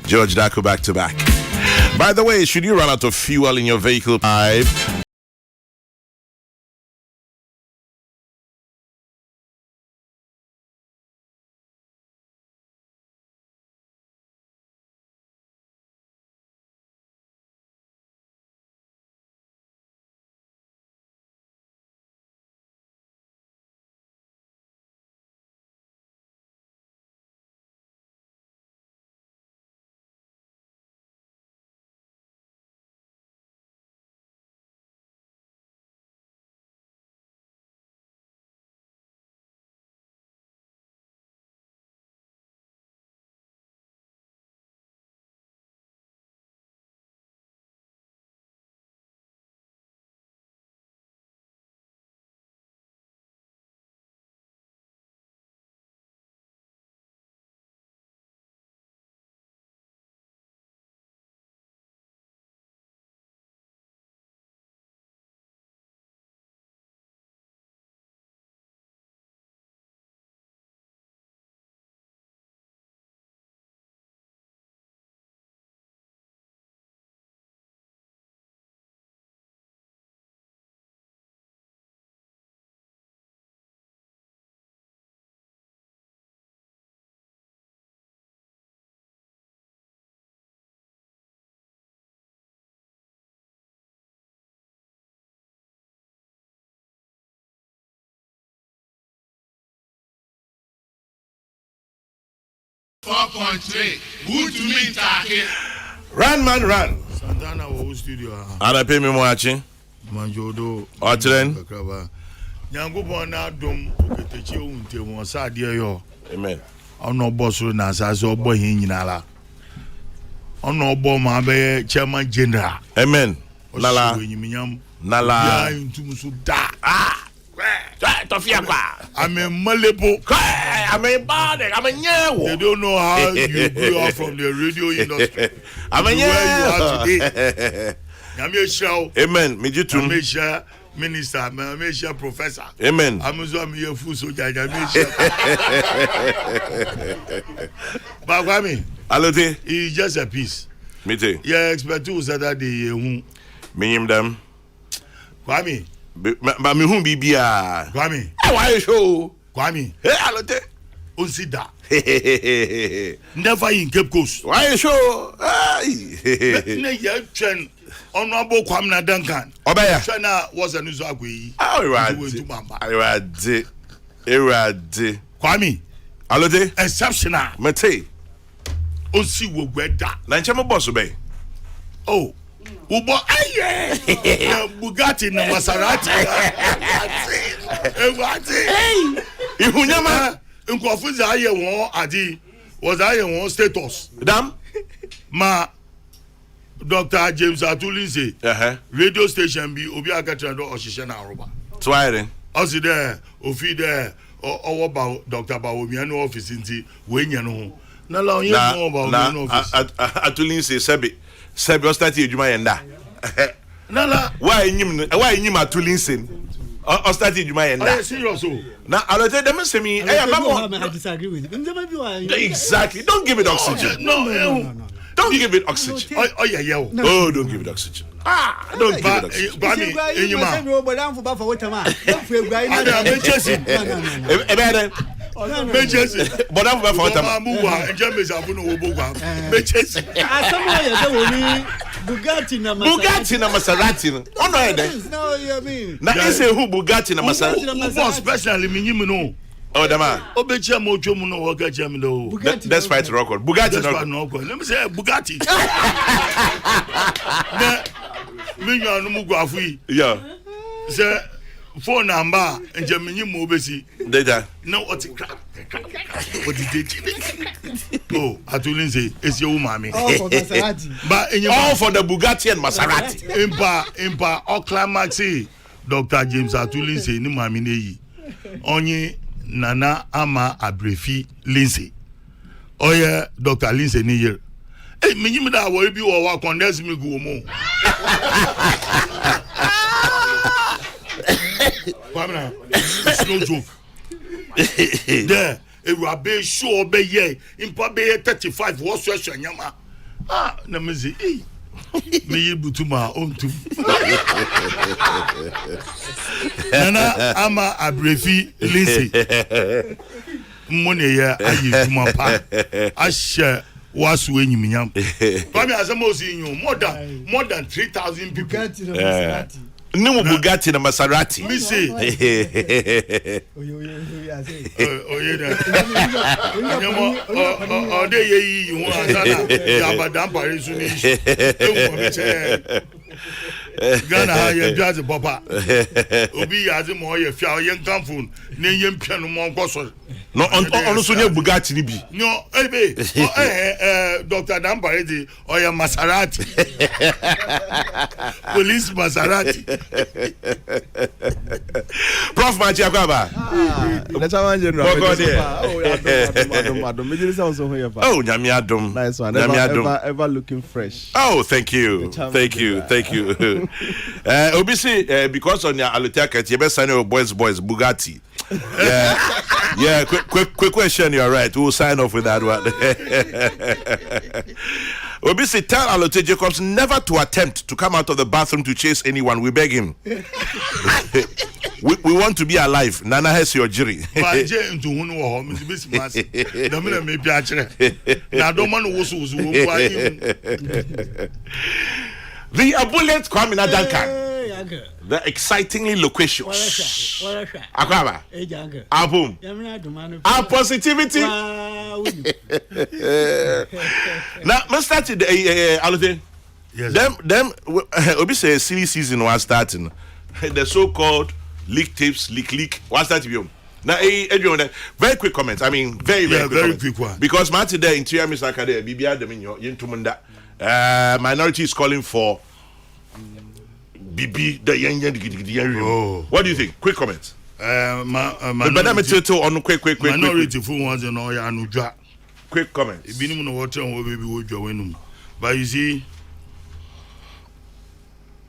George Daku back to back. By the way, should you run out of fuel in your vehicle? 4.3. Good to me, Taki. Run, man, run. Santana wo studio. Ana pay me watching. Manjodo. Otren. Nyankopon na dom oketechi ohunte won sade yo. Amen. Ono bosso na asase obo hin nyinala. Ono obo ma be chairman general. Amen. Nala. Nala. Ya intum su da. Tofia kwa. I'm a malebo. I'm a bad. I'm a nyewo. They don't know how you grew up from the radio industry. I'm a where you are today. I'm a show. Amen. Me too. I'm a show minister. I'm a show professor. Amen. I'm a fool soldier. I'm a show. But Kwame, Alote. it's just a piece. Me too. Yeah, expect to Saturday. Me him them. Kwame. But me who be bia. Kwame. Why show? Kwame. Hey, Alote. Unsida. Never in Cape Coast. Why show? Ne ye chen honorable Kwame Duncan. Obaya. China was a news agui. Alright. Kwame. Alote. Exceptional. Mate. Onsi wo gweda. Na nchemo boss obey. Oh. Ubo aye. Bugatti na Maserati. Hey. Ihunyama. Nkofu za aye won adi. Was aye won status. Dam. Ma Dr. James Atulinse. Radio station bi obi akatra do ohihye na aroba. Twiring. Osi there, ofi there. Owo ba Dr. Bawomi no office nti we nya no ho. Na la onye mo ba no office. Atulinse Sebi o start ejuma yenda. Nala why nyim Atulinse o start ejuma yenda. Are you serious o? Na alote dem say me I disagree with you. Exactly. Don't give it oxygen. No. Don't give it oxygen. Oh yeah. Oh, don't give it oxygen. Don't give it oxygen. Bami enyuma. But I'm for what Bugatti na Maserati. Oh no, no, you mean. Na ise who Bugatti na Maserati. Especially me no. Oh, dama. Obecha mojo mu no waka jam do. That's fight record. Bugatti no. Let me say Bugatti. Me you no mu gwafu yi. Yeah. Say phone number enjamenyi mo obesi. Data. No what what did oh, Atulinse esi o mami. Oh, for Maserati. But all for the Bugatti and Maserati. Impa o climax Dr. James Atulinse ni mami neyi. Onye Nana Ama Abrefi Lindsay. Oh yeah, Dr. Lindsay ni here. Hey, me nyimi da worry bi wo wa condense me go mo. Kwamna, it's no joke. There, ewurabe show be ye impa be 35 wo so nyama na me say me yi butuma ontum nana ama abrefi Lindsay money ya ayi duma pa ashe wasu enyiminyam kwame asemo si yin more than 3,000 people Nimu Bugatti na Maserati. Me say oye da o de ye yi won asana ya badam Paris ni Ghana ha ye jazz papa obi ya ze mo ye fia ye nkan phone na ye mpia no mo nkoso no on so nye Bugatti ni bi no ebe Dr. Damparedi o ye Maserati police Maserati Prof Machi Akwaba the chairman general oh nyame adom nice one ever looking fresh. Oh, thank you. Obviously, because on your Alutia Cat, you best sign your boys, Bugatti. Yeah, quick question, you're right. We'll sign off with that one. Obviously, tell Alote Jacobs never to attempt to come out of the bathroom to chase anyone. We beg him. We want to be alive. Nana has your jury. The abundant Kwamina Duncan. The excitingly loquacious. Akwaba. Album. Our positivity. Now, let's start with Alote. Yes. Them obviously silly season was starting. The so-called leak tapes, leak. What's that you? Now, everyone, very quick comments. I mean, very quick one. Because Martin, the interior Mr. Kade, BBR Dominio, Yentumunda, minority is calling for BB the young. Oh. What do you think? Quick comments. Minority for ones and all ya quick comments. But you see,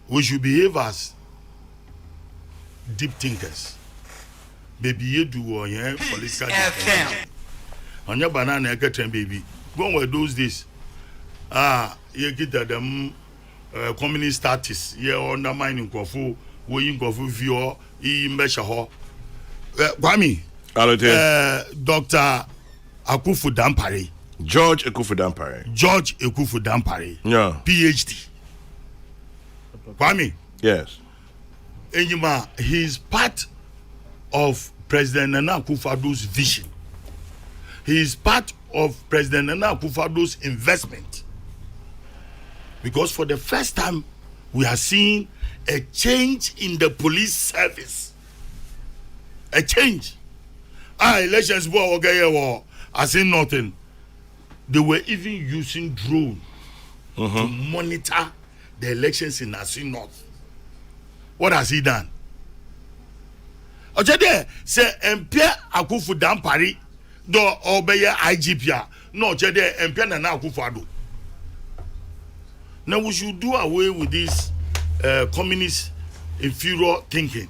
we should behave as deep thinkers. Baby, you do on your political on your banana baby. Go where those days. You get them communist status. You undermining Kofu, we Kofu view, measure her. Kwame, Dr. Akufu Dampare. George Ekufu Dampare. Yeah. PhD. Kwame. Yes. Enyima, he is part of President Nana Akufo-Addo's vision. He is part of President Nana Akufo-Addo's investment. Because for the first time, we are seeing a change in the police service. A change. Elections were okay, I say nothing. They were even using drone to monitor the elections in Nasi North. What has he done? Ochede say Empia Akufu Dampare do obeye IGP no ochede Empia Nana Akufo-Addo. Now we should do away with this communist inferior thinking.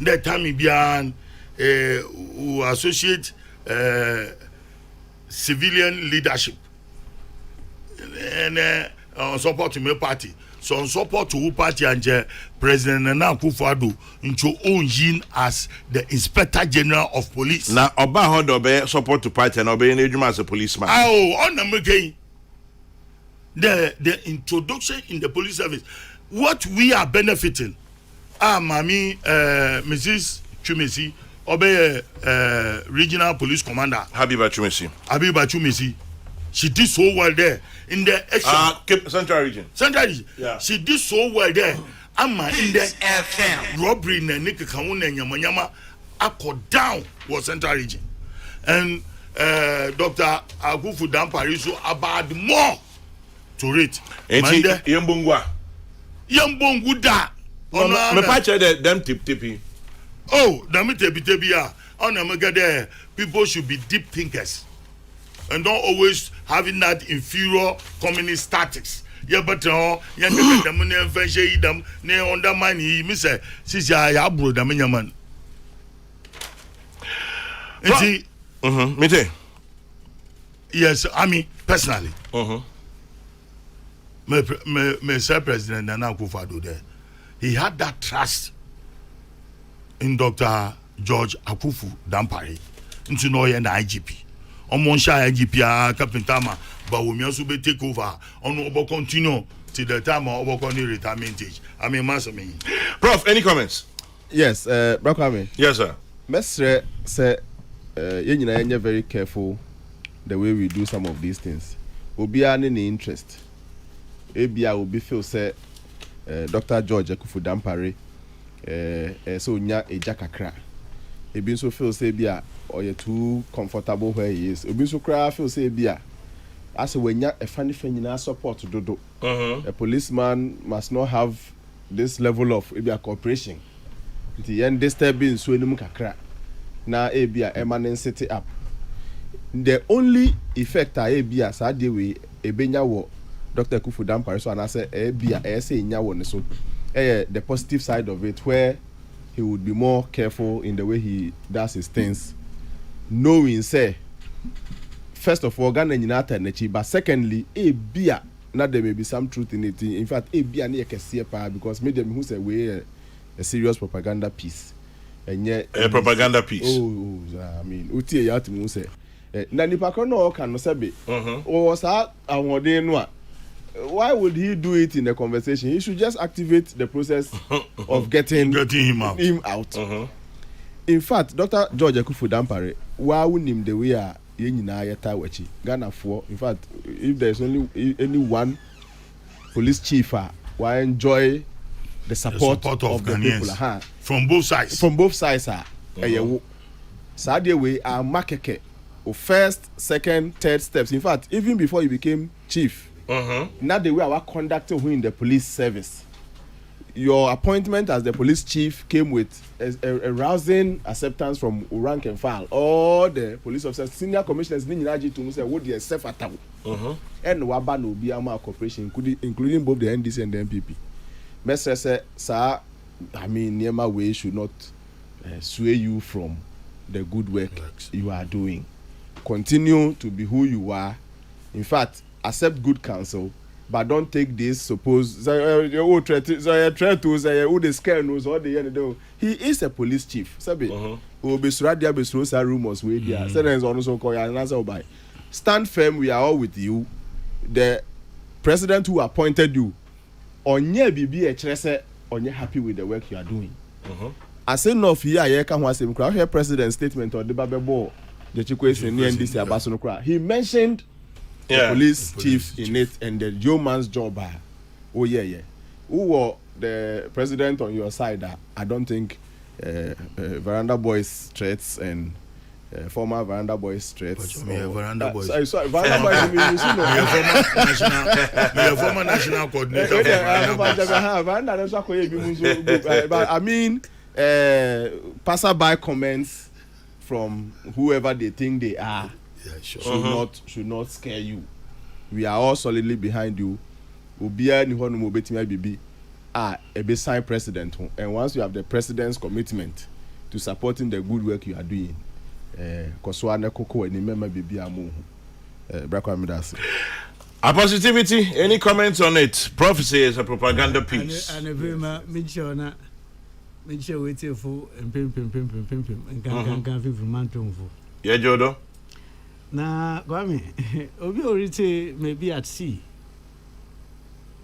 That time bian who associate civilian leadership and on support to my party. So on support to who party and President Nana Akufo-Addo into own yin as the Inspector General of Police. Now Oba Hondo be support to party and obey Nejuma as a policeman. Oh, on the the introduction in the police service. What we are benefiting. Mami Mrs. Chumesi, obey regional police commander. Habiba Chumesi. She did so well there in the Central Region. Yeah. She did so well there. Ama in the robbery na nika kauna nyama ako down was Central Region. And Dr. Akufu Dampare so about more to rate. Yembongwa da. Me patch them tippy. Oh, them tippy ya. On the people should be deep thinkers. And don't always having that inferior communist status. Yeah, but them them undermine me say, since I bro them in your man. Me too. Yes, I mean personally. Me say President Nana Akufo-Addo there. He had that trust in Dr. George Akufu Dampare into no the IGP. On IGP Kapintama, but we also be take over. On obo continue till the time of obo retirement age. I mean, master me. Prof, any comments? Yes, Brakwame. Yes, sir. Mestre say, you're very careful the way we do some of these things. Obi any interest. Ebia will be feel say Dr. George Akufu Dampare so nya eja kakra. Ebi so feel say bia or you too comfortable where he is. Obi so cry feel say bia as when ya a funny fenyina support dodo. A policeman must not have this level of ebia cooperation. The end disturbing so enum kakra. Na ebia emanent city up. The only effect ebia sa de we ebenya wo Dr. Akufu Dampare so and I say ebia say nya wo ne so the positive side of it where he would be more careful in the way he does his things, knowing say first of all Ghana nyina nechi, but secondly ebia na there may be some truth in it. In fact ebia na yekese pa because me dem who say we a serious propaganda piece and yet a propaganda piece. Oh, I mean utie ya timu say na nipa ko no kan no sebe o sa awode no a why would he do it in a conversation? He should just activate the process of getting him out. In fact, Dr. George Akufu Dampare, why would him the way Yenina Yata Wachi, Ghana for? In fact, if there's only any one police chief, why enjoy the support of the people from both sides. From both sides, Sadia way are makeke first, second, third steps. In fact, even before he became chief. Not the way our conductor who in the police service. Your appointment as the police chief came with a rousing acceptance from rank and file. All the police officers, senior commissioners, to say what they self attack. And waba no be ama corporation, including both the NDC and the MPP. Mestre say, sir, I mean, Niema way should not sway you from the good work you are doing. Continue to be who you are. In fact, accept good counsel, but don't take this suppose try to say who the scare knows all the end. He is a police chief. Sabi who be surrounded by rumors with there. Sentence also call and answer by. Stand firm, we are all with you. The president who appointed you onye bibi e chere onye happy with the work you are doing. As enough here I can was him cry president statement or the babebo the chikwese ni NDC abaso no cry. He mentioned the police chief in it and the yeoman's job. Oh yeah. Who were the president on your side? I don't think Veranda Boys threats and former Veranda Boys threats. Veranda Boys. Sorry, Veranda Boys. Former national coordinator. But I mean, passerby comments from whoever they think they are. Yeah, sure. Should not scare you. We are all solidly behind you. Ubia ni hono mo betimi bibi a be sign president, and once you have the president's commitment to supporting the good work you are doing, Kosoa ne Kokrokoo ni mema bibi amu Brakwa Midasi. A positivity, any comments on it? Prophecy is a propaganda piece. And a very mention waiting for and pim and can from Manton for. Yeah, Jodo. Now, Gwami, Obi Orite may be at sea.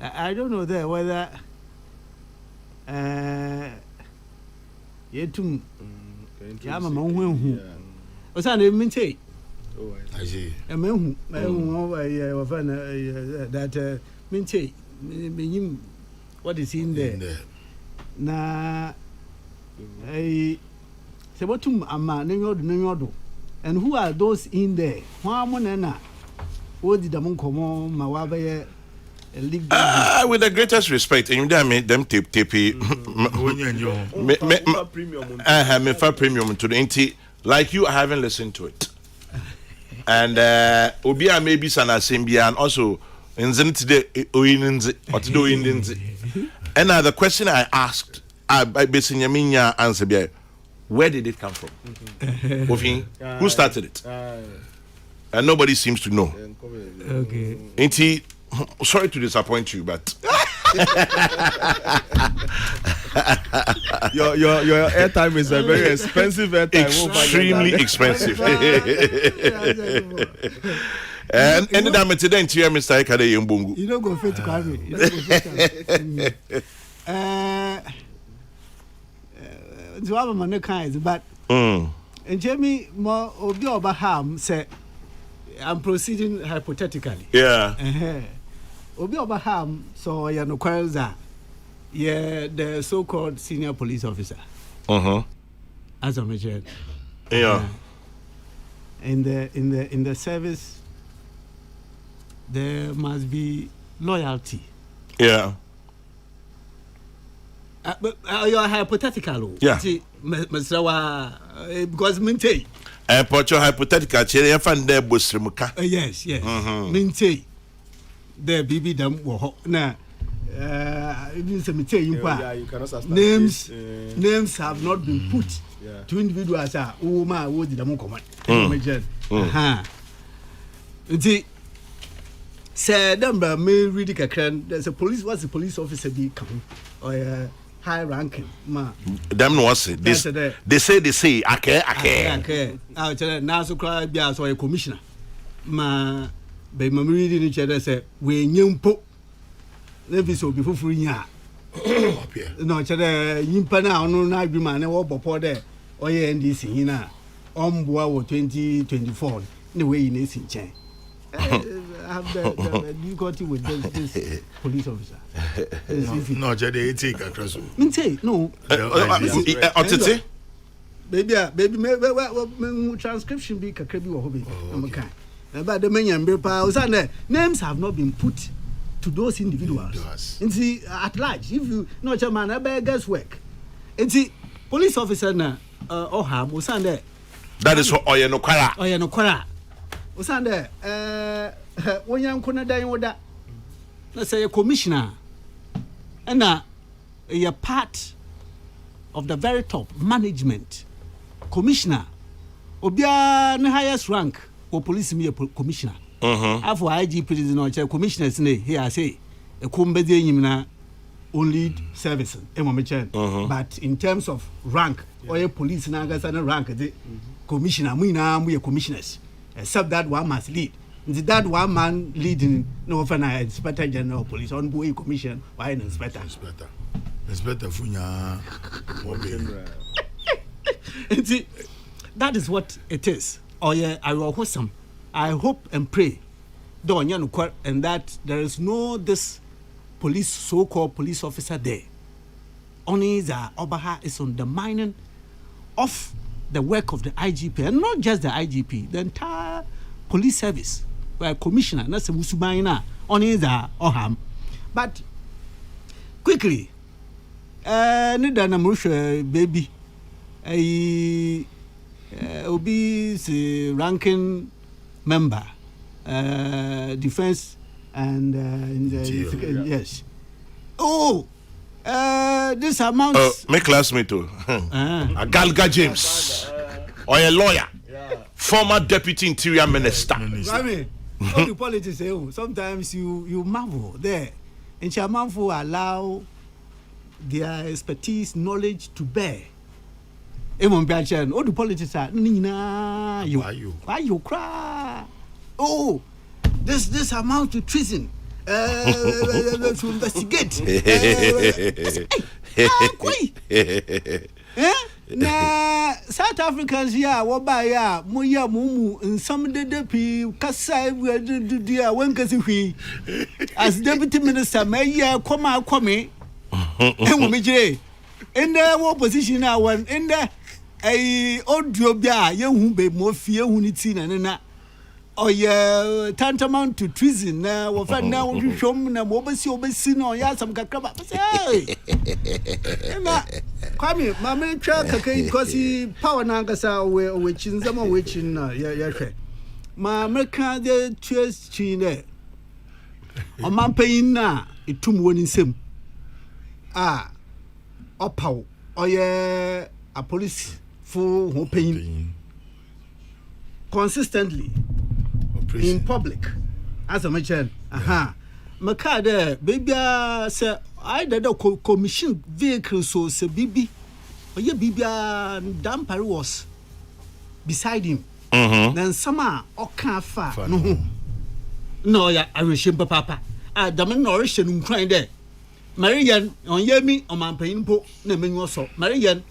I don't know there whether Yetum Yama Mongu was an immintate. I see. A man who that mintate, what is in there? Na I say what to a man, no. And who are those in there? What did the come on, Mawabe? With the greatest respect, and I made them tape me for premium to the inti. Like you, I haven't listened to it. And Obia maybe Sana Simbia and also in Zenit or to do in. And the question I asked, I basically answer Where did it come from? Ofin, who started it? And nobody seems to know. Okay. Ain't he? Sorry to disappoint you, but your airtime is a very expensive airtime. extremely expensive. And that meant today, Mr. Ekade Yumbungu. You don't go fit to carry. You don't go fit to have a man kinds, but and Jamie more obi Obaham say I'm proceeding hypothetically. Yeah. Obi Obaham so ya no kwanza yeah the so-called senior police officer. As I mentioned. Yeah. In the service there must be loyalty. Yeah. But you're hypothetical. Yeah. Mr. Because Minte. And put your hypothetical chair and find there Busrimuka. Yes. Minte. The BB dam wo na even some tell you names have not been put to individuals who ma wo di dam command. Say them may read kakran there's a police what's the police officer be come or high ranking ma them no say this they say ake ah tell na so cry bia so a commissioner ma be ma read ni chere say we nyempo na bi so bi fufuru nya no chere yimpa na onu na adwuma na wo bopo de oye NDC hina omboa wo 2024 ne we na esi nchen I have the difficulty with this police officer. No, they take across. No. Baby, transcription be kakrebi wo hobi. But the many names have not been put to those individuals. And see, at large, if you know chairman, I guesswork. And see, police officer na Oham Usande. That is what Oyeno Kwara. Usande when you kona dan woda let's say a commissioner and a part of the very top management commissioner obia the highest rank or police me commissioner after IGP is no commissioners ne here say a kumbede nyimna only service but in terms of rank or a police na gasa na rank the commissioner we commissioners except that one must lead. That one man leading no often Inspector General of Police on boy commission why an inspector funya that is what it is. Oh yeah, I will wholesome. I hope and pray and that there is no this police so-called police officer there. Only the Obaha is undermining of the work of the IGP, and not just the IGP, the entire police service, where commissioner, that's a Musubaina, only the Oham. But quickly, Nidana Musha baby, obese ranking member, defense and yes. Oh. This amount. My classmate too. Galga James, or a lawyer, former deputy interior minister. I mean, all the politics say, sometimes you marvel there, and Chairmanful allow their expertise, knowledge to bear. All the politics are Nina, why you cry? Oh, this amount to treason. To investigate. Na South Africans here, wabaya, moya mumu, and some deputy Kasai dia Wankasi as deputy minister, may come and me. In their opposition now, one in there a audio bia, young be more fear who needs in and oh yeah, tantamount to treason now. We find now we show na obesi no ya some kakaba. Hey, come mama track because power na ngasa we chinzama we chin ya hwe. Ma America the choice chin there. O man payin na etum woni nsem. Opaw. Oh yeah, a police nkurɔfo ho pain consistently in public as a mention maka de baby say I did a commission vehicle so say bibi oye bibia Dampare was beside him then sama oka fa no ya arehye papa dam no rehye nkran de Marian on yemi on mampan po na menwo so Marian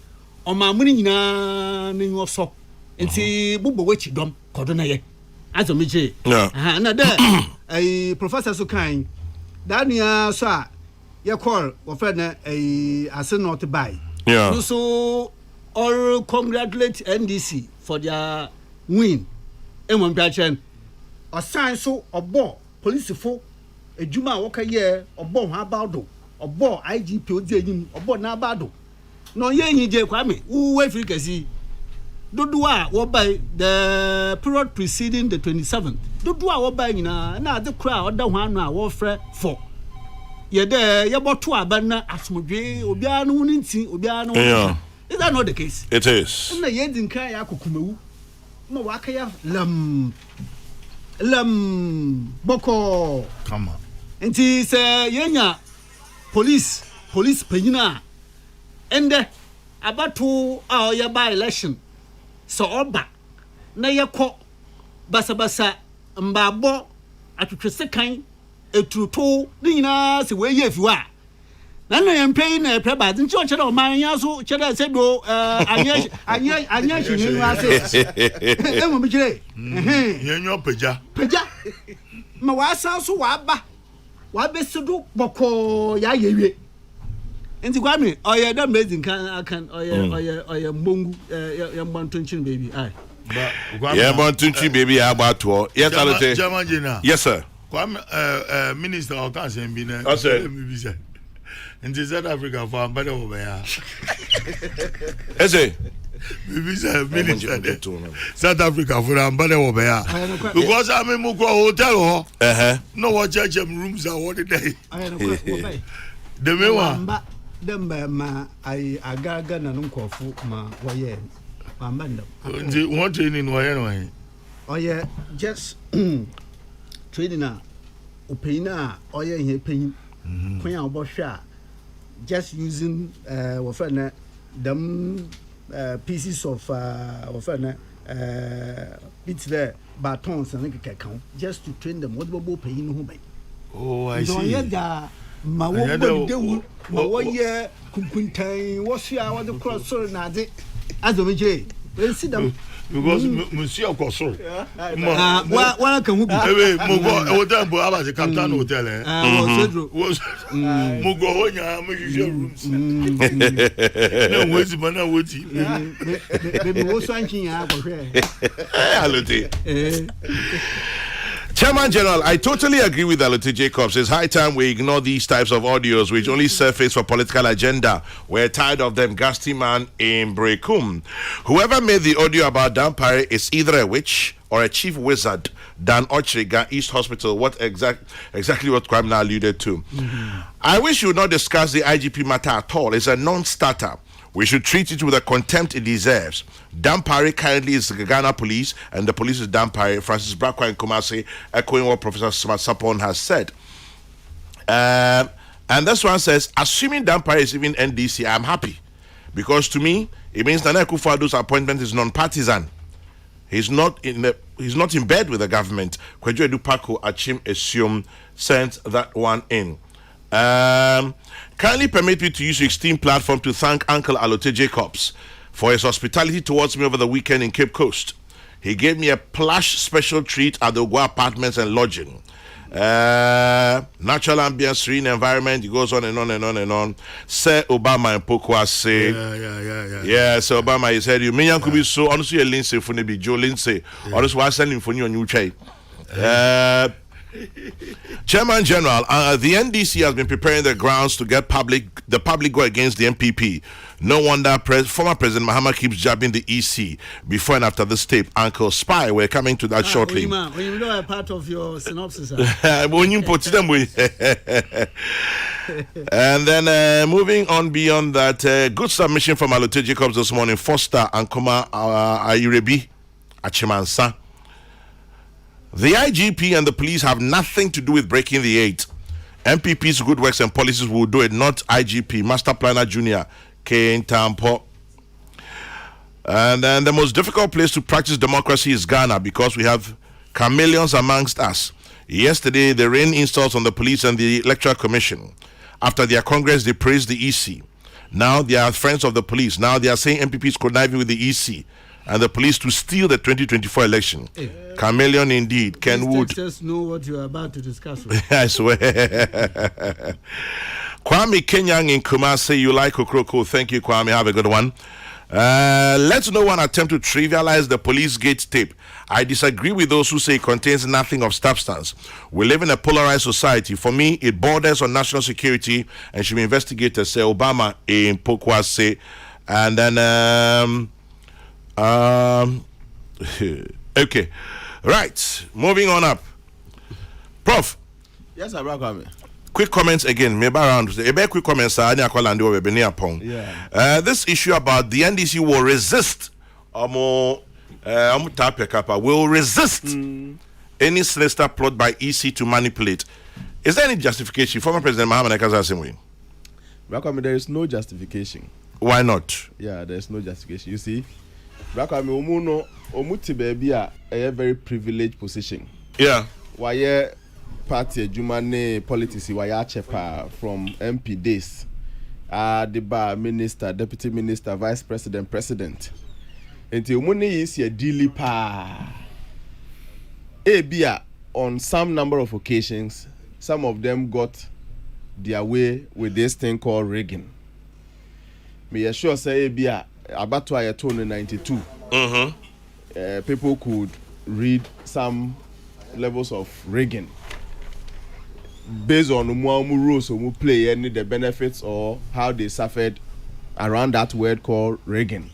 on mamuni nyina menwo so enti bubo wachi dom kodo na ye azomeje na de professor so kan dania so a ye call wo friend na ase not buy so all congratulate NDC for their win emon piachen osan so obo police fo ejuma wo ka ye obo ho abado obo IGP odi enyim obo na abado no ye nyije kwame wo Africa si dodo a wo by the period preceding the 27th dodo a wo by nyina na ade kura oda ho anu a wo frɛ for ye de ye boto aba na asomdwe obiara no nti obiara no is that not the case? It is. Na ye din kan ya kokumewu ma wa ka ya lam boko come on nti se yenya police panyina ende abato a ye by election so oba na ye kɔ basabasa mbabo atwetwe kan eturuto ni nyina se we ye fiwa na no yempe na preba nti o chere o man ya so chere se do anya hwini ase emo bi chere yenyo peja ma wa san so wa besido boko ya yewie nti kwame oye da amazing kan oye mbongu ya mbantonchin baby ai yeah mbantonchin baby ya abato yes alote yes sir kwame minister o kan se bi na mi bi in South Africa for better over here. Eze. Minister South Africa for better over here. Because I'm in Muko hotel. No what church rooms are what day. The mewa. Dem ma I agaga na nkofu ma woye. Mambanda. What training woye. Oh yeah, just training na opina oye here paying. When I was sure. Just using them pieces of bits there batons and count just to train them what will pay in home. Oh, I see. Ma what's your the cross so nade as a sit down. Because Monsieur Cosso. What can we be? Mugo, hotel, but the captain hotel. Was Mugo, your rooms. No, what's Mana Woody? Maybe was ranking out of here. Chairman General, I totally agree with Alote Jacobs. It's high time we ignore these types of audios which only surface for political agenda. We're tired of them gassing man in Brekum. Whoever made the audio about Dampare is either a witch or a chief wizard. Dan Ochriga, East Hospital, exactly what Kwame now alluded to. I wish you would not discuss the IGP matter at all. It's a non-starter. We should treat it with the contempt it deserves. Dampare currently is the Ghana police, and the police is Dampare. Francis Brakwa in Kumasi, echoing what Professor Sapon has said. And this one says, assuming Dampare is even NDC, I'm happy. Because to me, it means Nana Akufo-Addo's appointment is non-partisan. He's not in bed with the government. Kwadwo Edupako Achim Esium sent that one in. Kindly permit me to use your esteemed platform to thank Uncle Alote Jacobs for his hospitality towards me over the weekend in Cape Coast. He gave me a plush special treat at the Ogwa Apartments and Lodging. Natural ambience, serene environment. He goes on and on and on and on. Sir Obama and Pokwa say, yeah. So Obama, he said, you mean could be so honestly a Lindsay for be Joe Lindsay. Honestly, I send him for you on new tray. Chairman General, the NDC has been preparing the grounds to get the public go against the MPP. No wonder former President Mahama keeps jabbing the EC before and after this tape. Uncle Spy, we're coming to that shortly. When you know a part of your synopsis. When you put them with And then moving on beyond that, good submission from Alote Jacobs this morning. Foster Ankoma Ayurebi Achimansa. The IGP and the police have nothing to do with breaking the 8. MPP's good works and policies will do it, not IGP. Master Planner Junior Kane Tampo. And then the most difficult place to practice democracy is Ghana because we have chameleons amongst us. Yesterday, they rained insults on the police and the Electoral Commission. After their Congress, they praised the EC. Now they are friends of the police. Now they are saying MPPs conniving with the EC and the police to steal the 2024 election. Chameleon indeed. Ken Wood. Just know what you are about to discuss. I swear. Kwame Kenyang in Kumasi, you like Kokrokoo. Thank you, Kwame. Have a good one. Let's no one attempt to trivialize the police gate tape. I disagree with those who say it contains nothing of substance. We live in a polarized society. For me, it borders on national security and should be investigated. Say Obama in Pokwase. And then okay. Right. Moving on up. Prof. Yes, Abraham. Quick comments again. Maybe around quick comments. This issue about the NDC will resist will resist any sinister plot by EC to manipulate. Is there any justification? Former President Mohamed Akazasimwe. Abraham, there is no justification. Why not? Yeah, there is no justification. You see, Abraham, omuti baby a very privileged position. Yeah. Why party Jumane politics chepa from MP days. The bar minister, deputy minister, vice president, president. Until money is a daily pa. Abia on some number of occasions, some of them got their way with this thing called rigging. Me assure say Abia about to 92. People could read some levels of rigging based on rules or play any the benefits or how they suffered around that word called rigging.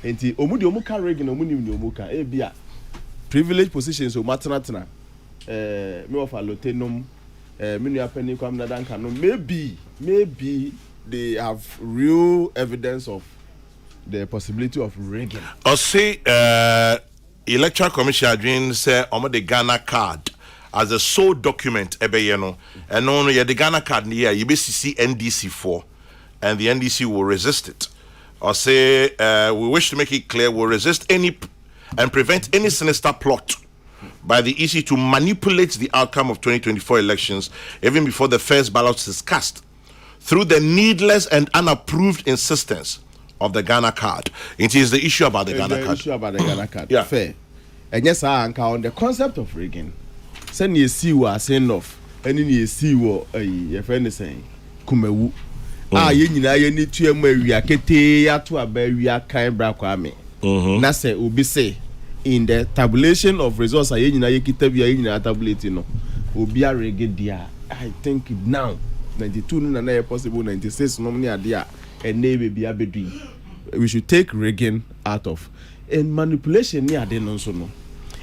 Enti omudi omuka rigging omuni omuka ebia privileged positions o maternatna me of alotenum me nua pani kwam na danka no maybe they have real evidence of the possibility of rigging. Or say Electoral Commission adwin say omo the Ghana card as a sole document ebeyeno and no the Ghana card here you be see NDC for and the NDC will resist it. Or say we wish to make it clear we'll resist any and prevent any sinister plot by the EC to manipulate the outcome of 2024 elections even before the first ballot is cast through the needless and unapproved insistence of the Ghana card. It is the issue about the Ghana card. Issue about the Ghana card. Yeah. Fair. And yes, I anchor on the concept of rigging. Send you see what saying of and then you see what your friend is saying. Kumewu. Ye nyina ye ni tu emu awia kete ya to abawia kan bra kwame. Na say obi say in the tabulation of results ye nyina ye kita bia ye nyina tabulate no. Obi a rigged dia. I think now 92 no na possible 96 no me ade and maybe be abedui. We should take rigging out of and manipulation near the no.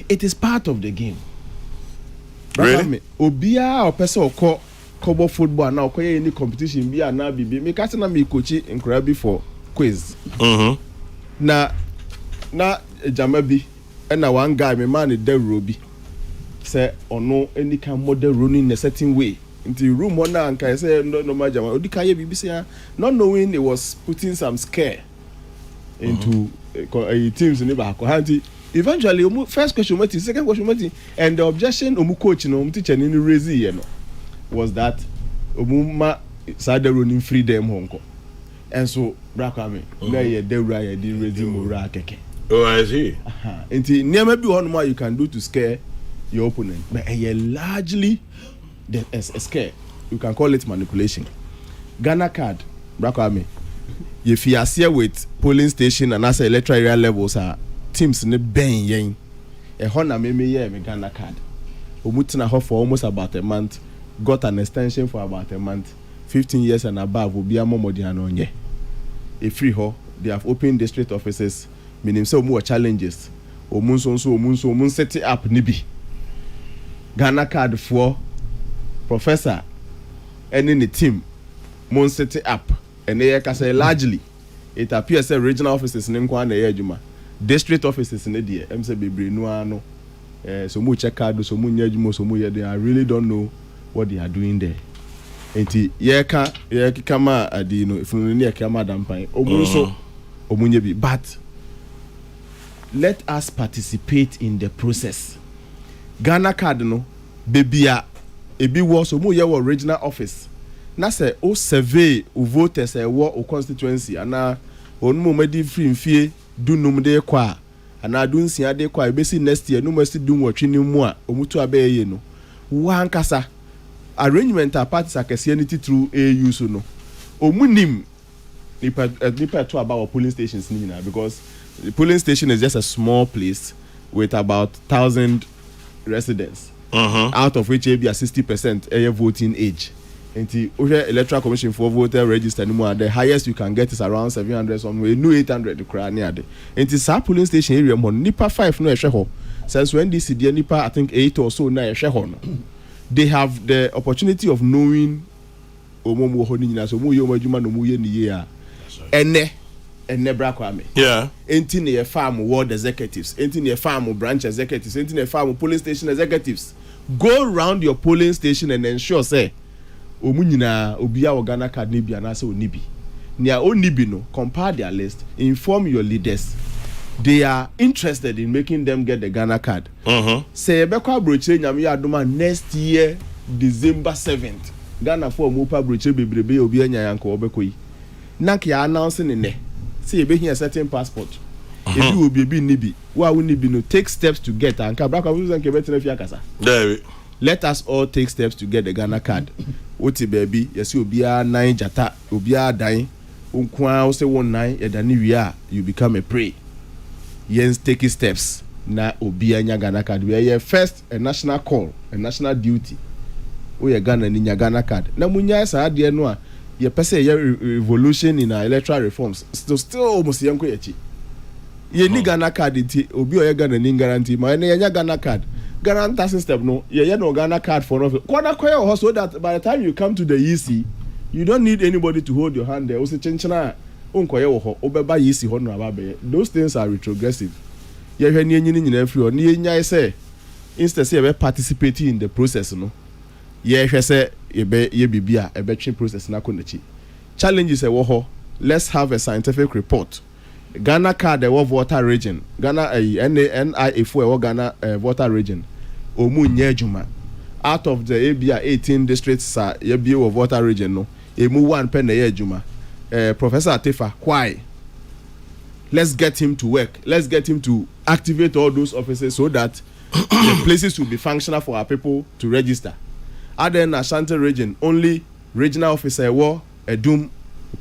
It is part of the game. Really? Obia or person or cobo football now any competition be na bibi me catch na me coach in Krabi for quiz. Na jamabi and na one guy me man de robi say ono any kind model running in a certain way. Into the room one and can say no majama odikaye bibi say not knowing it was putting some scare into teams in the back. Eventually first question second question and the objection coach teacher in raise was that started running freedom Hong Kong. And so Brakame na ye dewra ye di raise mura keke. Oh, I see. Into never be one more you can do to scare your opponent, but largely a scare. You can call it manipulation. Ghana card, Brakame. If you are here with polling station and as electoral area levels are teams in the ben yen, a honor me Ghana card. Umutina ho for almost about a month, got an extension for about a month. 15 years and above will be a momodiano. A free ho, they have opened district offices, meaning so more challenges. Omun set it up nibi. Ghana card for professor and in the team mon set it up and they can say largely it appears that regional offices in Nkwana Ejuma, district offices in the MCB no so mu check out so mu nyejuma so mu yede. I really don't know what they are doing there. Enti ye kama adi no if no ne kama dampan omu so omunye bi, but let us participate in the process. Ghana card no bebia ebi wo so mu ye wo regional office na say o survey o voters e wo o constituency ana onmu medi free mfie dunum de kwa ana dunsia de kwa ebesi next year no must do nwotwe ni mu a omutu abeye no wa nkasa arrangement a parties akese ni through AU so no omunim nipa to about polling stations ni na, because the polling station is just a small place with about 1,000 residents, out of which maybe 60% are voting age. And the electoral commission for voter register anymore, the highest you can get is around 700 somewhere, no 800 to cry near the. And the South polling station area mon nipa 5 no esheho. Since when this idea nipa I think 8 or so na esheho no. They have the opportunity of knowing omomo ho ni nyina so mu ye omadwuma no mu ye ni ye a. Ene bra kwame. Yeah. Enti ne farm ward executives, enti ne farm branch executives, enti ne farm polling station executives. Go around your polling station and ensure say omu nyina obia wo Ghana card ne bia na say onibi. Nia onibi no, compile their list, inform your leaders. They are interested in making them get the Ghana card. Say ebekwa broche nyame adoma next year December 7th. Ghana for mopa broche bebrebe obi anya yanko obekoyi. Nank ya announcing ne. See ebe here a certain passport. If you will be nibi, wa we nibi no take steps to get anka braka we nke betre fi akasa. There. Let us all take steps to get the Ghana card. Oti baby, yesi obia 9 jata, obia dan, unkwa o say 19 edani wi you become a prey. Yens take steps na obia nya Ghana card. We are first a national call, a national duty. We are Ghana ni nya Ghana card. Na munya sa ade no a ye pese ye revolution in our electoral reforms. Still almost yanko yechi. Ye ni Ghana card nti obi o ye Ghana ni guarantee ma na ye nya Ghana card. Guarantee system no ye no Ghana card for no. Kwada koye so that by the time you come to the EC, you don't need anybody to hold your hand there. O se chenchena onkoye wo ho obeba EC ho no ababe. Those things are retrogressive. Ye hwe ni enyini nyina free o ni enya say instead say ye participate in the process no. Ye hwe say ye bibia ebe twe process na konachi. Challenges e wo ho. Let's have a scientific report. Ghana card the water region. Ghana NIA for Ghana water region. Omu nyejuma. Out of the ABA 18 districts ye bi of water region no. Emu one pen yejuma. Professor Atefa, why? Let's get him to work. Let's get him to activate all those offices so that the places will be functional for our people to register. Other than Ashanti region, only regional officer war Edum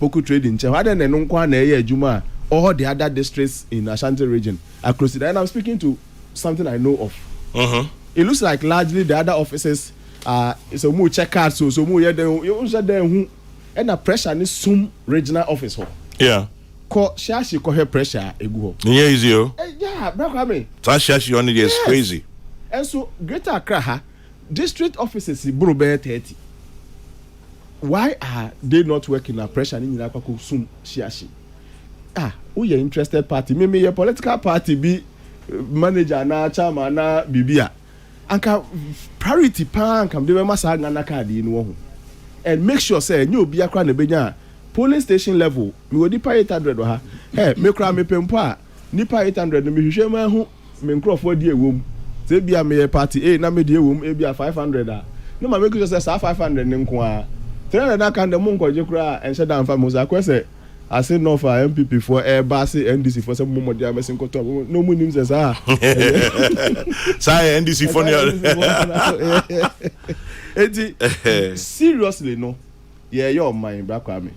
Poku trading. Other than Nunkwa Neye Juma, all the other districts in Ashanti region across it. And I'm speaking to something I know of. It looks like largely the other offices it's a more check out so more you and the pressure is some regional office. Yeah. She call her pressure egu. Yeah, easy. Yeah, bro, I mean. She only is crazy. And so Greater Accra district offices in Burube 30. Why are they not working a pressure in Nakako soon? She who you interested party? Maybe a political party be manager na chairman na bibia. Anka priority pan kam de masa Ghana card in wo. And make sure say you be akra na benya polling station level. Me wo nipa 800 wa ha. Hey, me kra me pempo a nipa 800 no me hwehwe ma hu me nkrofo di ewom. Say bia me party na me di ewom e bia 500 a. No ma make sure say 500 ne nko a. 300 na kan de mo nkoje kra en sheda amfa mo za kwese. I say no for MPP for Basi NDC for some more dia mesin ko to no mu nim say sa. Say NDC for seriously no. Yeah, your mind back me.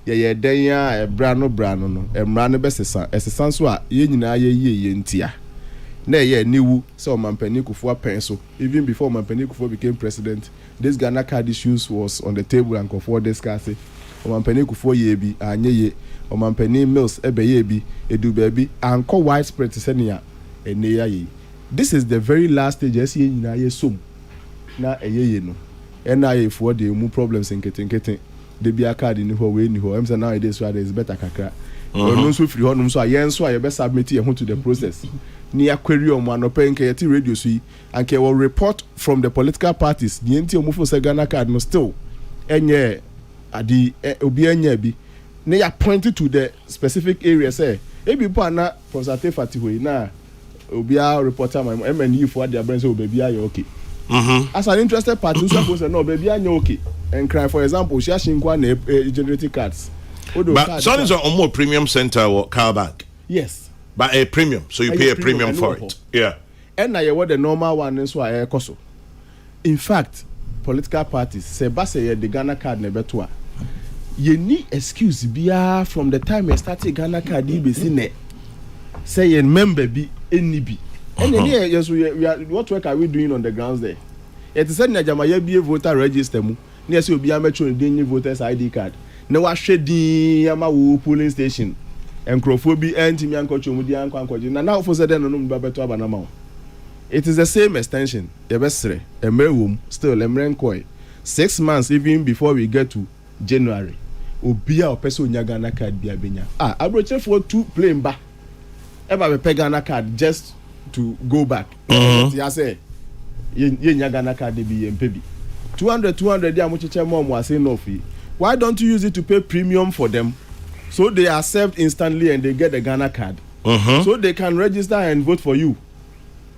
Yeah, den ya e bra no no. Emra no be sesan so a ye nyina ye ntia. Na ye niwu say o mampani Kufuor pen so even before mampani Kufuor became president, this Ghana card issues was on the table and Kufuor discussing. Omampani Kufuor ye bi anye ye Omampani Mills ebe ye bi edu baby anko widespread senia ene ya ye. This is the very last stage as nyina ye som na eye ye no ena ye for the mu problems nketen de be a card in ho we ni ho em say nowadays so is better kakra no so free honum so ayen so aye be submit e ho to the process ni aquary o mo anopa nke yeti radio so yi and ke will report from the political parties the enti omufo say Ghana card no still enye adi obi enye bi ne ya pointed to the specific area say e bi po na Professor Tefati ho na obi a reporter my MNU for their brain say obi a okay as an interested party so say no baby anya okay and cry for example she ashinkwa na generating cards but some is on more premium center or car bank yes but a premium so you pay a premium for it yeah and na what the normal one so I koso in fact political parties say ba say the Ghana card na beto a you need excuse bia from the time you started Ghana card be see ne say you member bi any bi and yes we are what work are we doing on the grounds there it is said na jamaya bi voter register mu na say obi a metro dey voters ID card na wa hwedi ama wo polling station encrophobia anti mi ankocho mu di ankoji na now for say den no mba beto abana ma it is the same extension ebesre emrewum still emrenkoi 6 months even before we get to January obi a opese onya Ghana card bia benya abroche for 2 plane ba eba be Ghana card just to go back ya say ye nya Ghana card be mpebi 200 dia mo cheche mo ase no fi why don't you use it to pay premium for them so they accept instantly and they get the Ghana card so they can register and vote for you.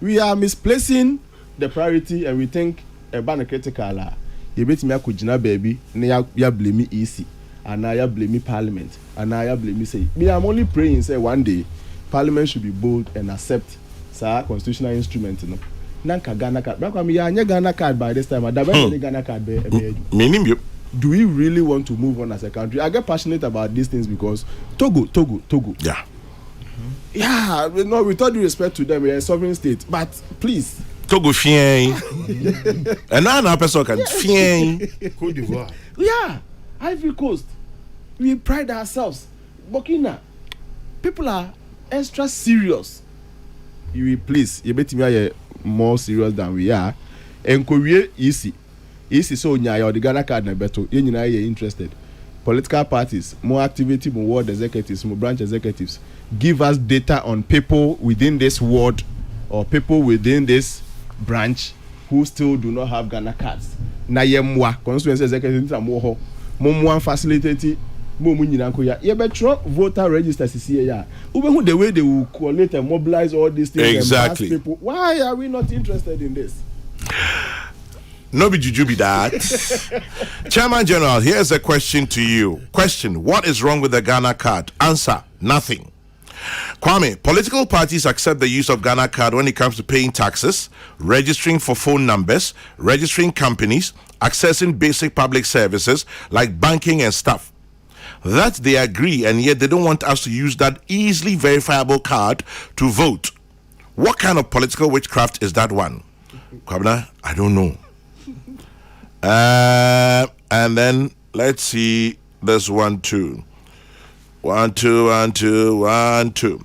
We are misplacing the priority and we think a ban critical la you bet me akujina baby na ya blame me EC and na ya blame me parliament and na ya blame me say me I'm only praying say one day parliament should be bold and accept sa constitutional instrument no nanka Ghana card bra me ya Ghana card by this time adabe Ghana card be do we really want to move on as a country? I get passionate about these things because Togo. Yeah. Yeah, no, with all due respect to them, we are a sovereign state. But please. Togo fien. And now person can fien. Côte d'Ivoire. Yeah. Ivory Coast. We pride ourselves. Burkina. People are extra serious. You please, you bet me are more serious than we are. And Korea easy. Easy so nya the Ghana card na beto you nyina you interested political parties more activity more ward executives more branch executives give us data on people within this ward or people within this branch who still do not have Ghana cards na yemwa constituency executives am ho mo facilitate mo nyina ko ya ye betro voter register CCA ya ube who the way they will collect and mobilize all these things exactly and people why are we not interested in this? No be juju be that. Chairman General, here's a question to you. Question: what is wrong with the Ghana card? Answer: nothing. Kwame, political parties accept the use of Ghana card when it comes to paying taxes, registering for phone numbers, registering companies, accessing basic public services like banking and stuff. That they agree, and yet they don't want us to use that easily verifiable card to vote. What kind of political witchcraft is that one? Kwabena, I don't know. And then let's see this one too. 1 2 1 2 1 2.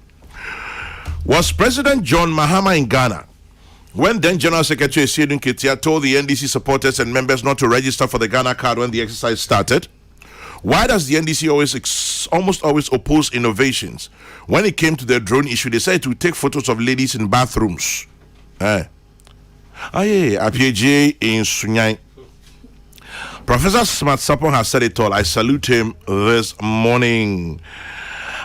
Was President John Mahama in Ghana when then General Secretary Siedun Ketia told the NDC supporters and members not to register for the Ghana card when the exercise started? Why does the NDC almost always oppose innovations? When it came to the drone issue, they said to take photos of ladies in bathrooms. APJ in Sunyai. Professor Smart Sapon has said it all. I salute him this morning.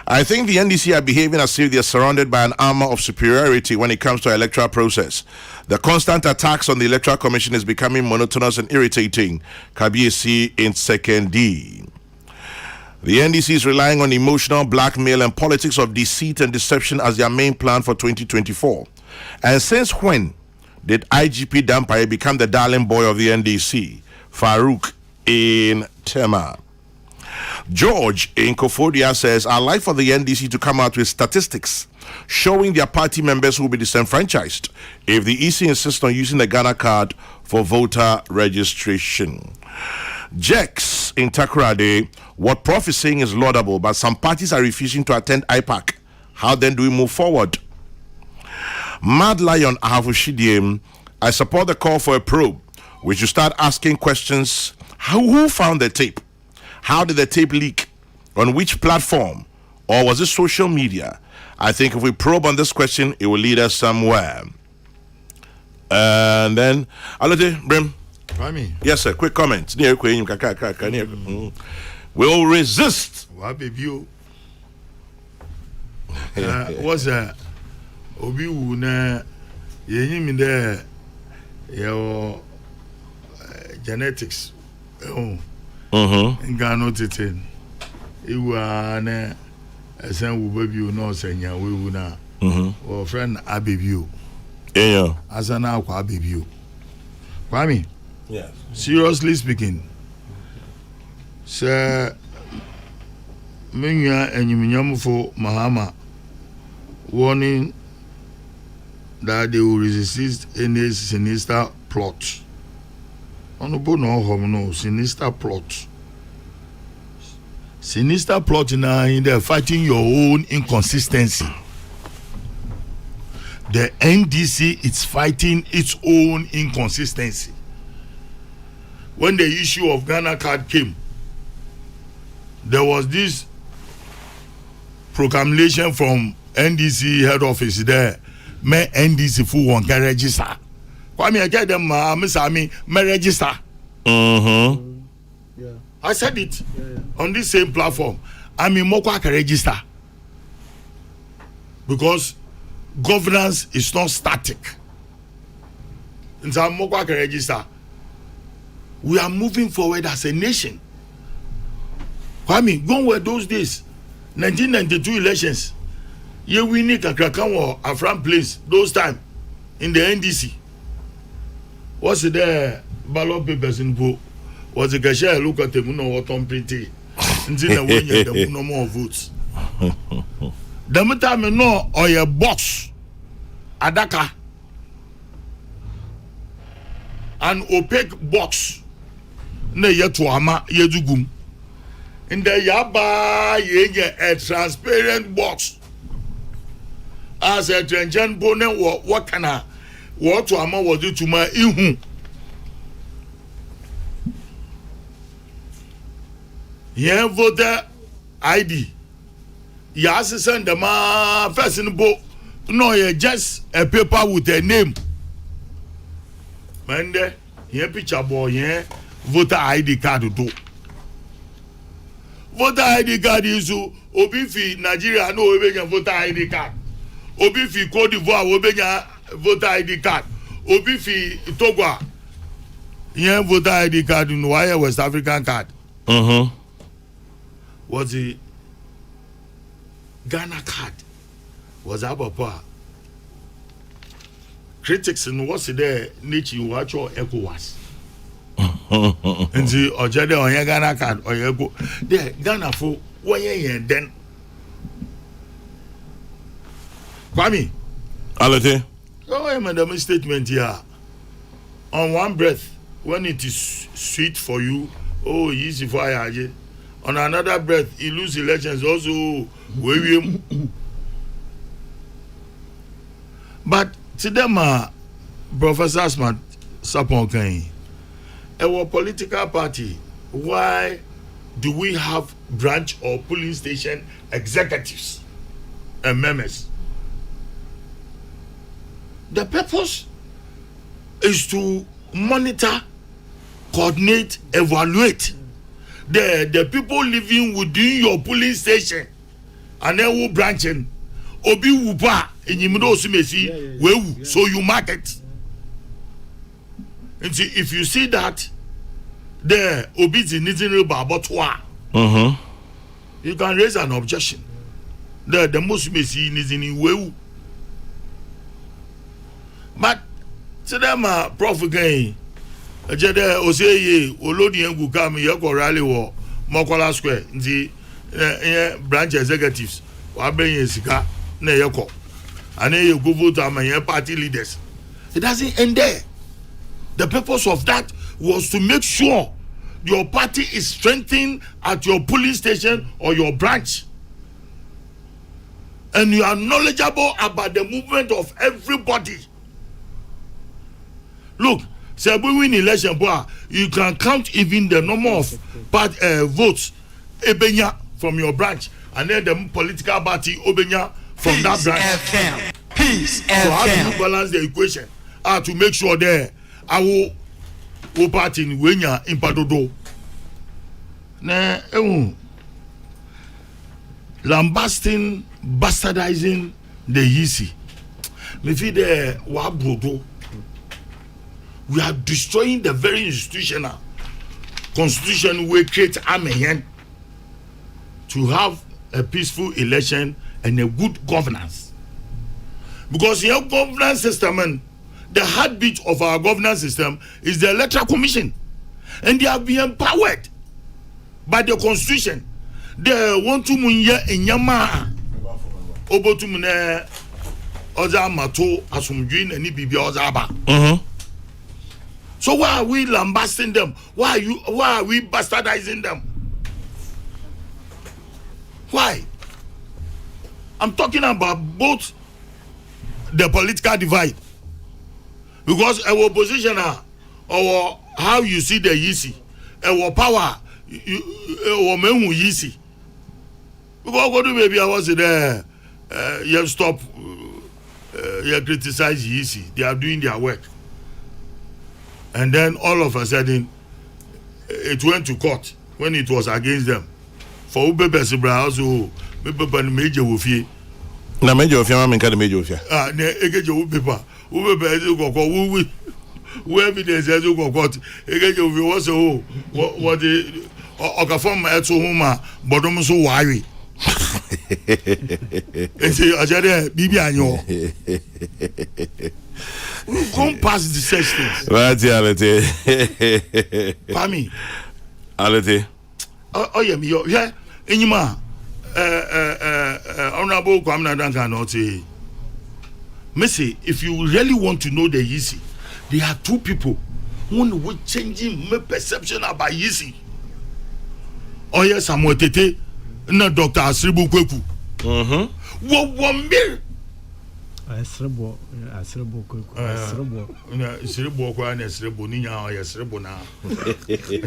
I think the NDC are behaving as if they are surrounded by an armor of superiority when it comes to electoral process. The constant attacks on the Electoral Commission is becoming monotonous and irritating. Kabiesi in second D. The NDC is relying on emotional blackmail and politics of deceit and deception as their main plan for 2024. And since when did IGP Dampaye become the darling boy of the NDC? Farouk in Tema. George in Kofodia says, I'd like for the NDC to come out with statistics showing their party members who will be disenfranchised if the EC insists on using the Ghana card for voter registration. Jex in Takoradi, what Prof is saying is laudable, but some parties are refusing to attend IPAC. How then do we move forward? Mad Lion Ahavushidiem, I support the call for a probe. We should start asking questions. Who found the tape? How did the tape leak? On which platform? Or was it social media? I think if we probe on this question, it will lead us somewhere. And then, Alote, Brim. Yes, sir. Quick comment. We'll resist. What baby you? What's that? Obi wuna yenyim there your genetics. Ngano titin. Iwa na esen wo baby you no senya we wuna. Or friend a baby you. Yeah. Asana akwa baby you. Kwame. Yes. Seriously speaking, sir, Minya and Yumunyamufo Mahama warning that they will resist any sinister plot. Honorable no homo, sinister plot. Sinister plot now in there fighting your own inconsistency. The NDC is fighting its own inconsistency. When the issue of Ghana card came, there was this proclamation from NDC head office there. Me NDC full one can register. Kwame I get them me register. Yeah. I said it on this same platform. I mean Mokwa can register. Because governance is not static. And so Mokwa can register. We are moving forward as a nation. Kwame, gone were those days. 1992 elections. Ye winning Kokrokoo or Afram place those time in the NDC. What's the ballot papers in vote? Was the cashier look at the muno what on printing? Until the winning the no more votes. The time no or your box Adaka an opaque box. Ne yetu ama yedugum in the yaba yenye a transparent box as a trenchant bonnet what can I what to ama was it to my ihu yeah voter ID ya send the ma first in book no yeah just a paper with a name mende yeah picture boy yeah voter ID card do. Voter ID card is obi fi Nigeria no obenya voter ID card. Obi fi Cote d'Ivoire obenya voter ID card. Obi fi Togo yeah voter ID card no why West African card. Was the Ghana card was abapa. Critics in what's there nature watch or ECOWAS. Nti ojade onye Ghana card oyego there Ghana for one year then Kwame Alote. oh madam statement here on one breath when it is sweet for you easy for ayaje on another breath you lose elections also we but to them Professor Smart Sapon Kane our political party, why do we have branch or polling station executives and members? The purpose is to monitor, coordinate, evaluate the people living within your polling station and then who branching obi wupa enyimdo osimesi wewu so you mark it. And see, if you see that there obiti nizini babotwa, you can raise an objection. The most messy nizini wewu. But to them prof again, jede oseye olodi engu kam yeko rally wo Mokola Square nti branch executives wa benye sika na yeko. And then you go vote am party leaders. It doesn't end there. The purpose of that was to make sure your party is strengthened at your polling station or your branch. And you are knowledgeable about the movement of everybody. Look, Say we win election, boy, you can count even the number of votes ebenya from your branch, and then the political party obenya from that branch. Peace So how do you balance the equation? To make sure there I will party in Wenya in Padodo. Na lambasting, bastardizing the Yisi. Me feel the Wabrodo. We are destroying the very institutional constitution we create Amen to have a peaceful election and a good governance. Because your governance system, the heartbeat of our governance system is the electoral commission, and they have been empowered by the constitution. They want to munye enyama obotumune oza mato asumdwin ani bibia oza aba. So why are we lambasting them? Why are we bastardizing them? Why? I'm talking about both the political divide, because our opposition or how you see the Yisi, our power, our men Yisi. Because go to maybe I was there, you stop, you criticize Yisi. They are doing their work, and then all of a sudden, it went to court when it was against them. For Ube Besibra also, maybe major wofie. Na major wofie, ma menka the major wofie. Ne egeje upepa. Ube Besi koko we evidence ezo koko. Egeje wofie was so what the okafom eto huma bodom so wari. Ese ajade bibi anyo. We come past the such things. Right, reality. Pami. Reality. Oh yeah, me yeah. Enyima honorable Kwamna Duncan not say. Messi, if you really want to know the Yisi, there are two people who will changing my perception about Yisi. Oh yes, Samuel Tete, no Dr. Asribu Kweku. What one bill? Asribu Kweku. Asribu kwa na Asribu ninya ya Asribu na.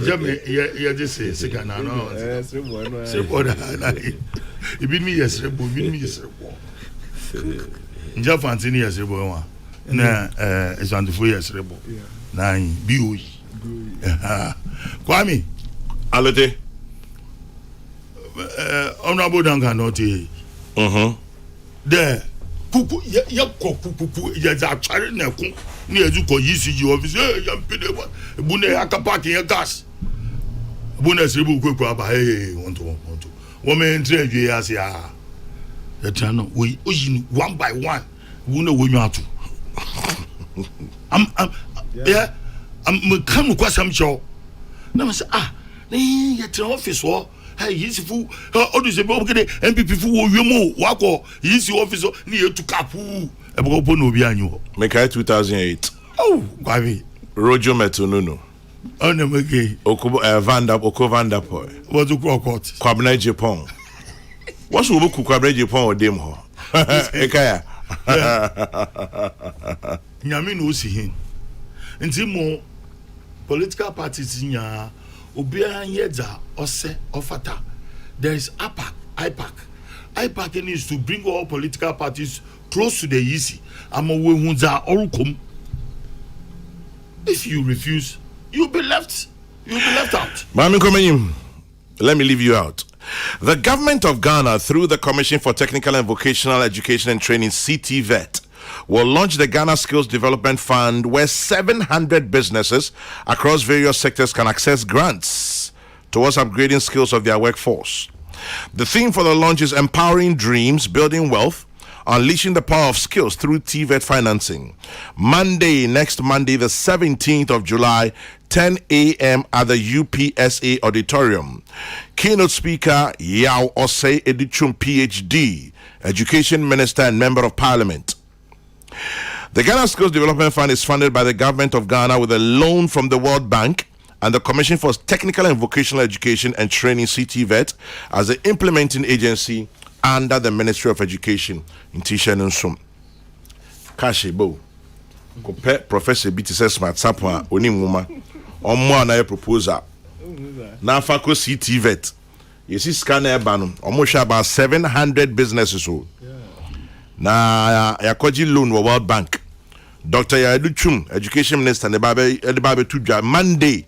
Jame ya just say na no. Asribu na. Ibi mi Asribu, ibi mi Asribu. Nja fantini Asribu wa. Na esantifo Asribu. Na bioi. Kwame. Alete. Honorable Duncan not there. Kuku ya kuku ya za chare na ku ni ezu ko yisi office ya mpede ba bune akapa ke gas bune Asribu Kweku aba want to wo me entre adwe ya se ya tano we oyin one by one bune wo nwato am yeah am kan kwasam cho na me say ni ya tra office wo yisi fu odu se bo kede MPP fu wo wiemo wako yisi office ni etu kapu e bo bo no obi anyo Mekai 2008. Oh kwavi Rojo Metununu. Ona mege Okubo Vanda Poy. what to court Kwabna Japan. What's wo ku Kwabna Japan o dem ho? Ekaya. nyame no si hin nti mo political parties nya obi anyedza ose ofata. There is IPAC needs to bring all political parties close to the Yisi. If you refuse, you'll be left out. Mami Komenyim, let me leave you out. The government of Ghana, through the Commission for Technical and Vocational Education and Training, CTVET, will launch the Ghana Skills Development Fund, where 700 businesses across various sectors can access grants towards upgrading skills of their workforce. The theme for the launch is Empowering Dreams, Building Wealth, Unleashing the Power of Skills through TVET Financing. Next Monday, the 17th of July, 10 a.m. at the UPSA Auditorium. Keynote speaker, Yao Osei Edichum, PhD, Education Minister and Member of Parliament. The Ghana Skills Development Fund is funded by the government of Ghana with a loan from the World Bank and the Commission for Technical and Vocational Education and Training, CTVET, as the implementing agency under the Ministry of Education in Tisha Nusum. Kashi Bo. Compare Professor BT says smart sapwa oni woman on more na proposal. Na fako CT vet. You see scanner banum almost about 700 businesses so. Na yakoji loan wa World Bank. Dr. Yadu Chum, Education Minister, the Babe to Monday,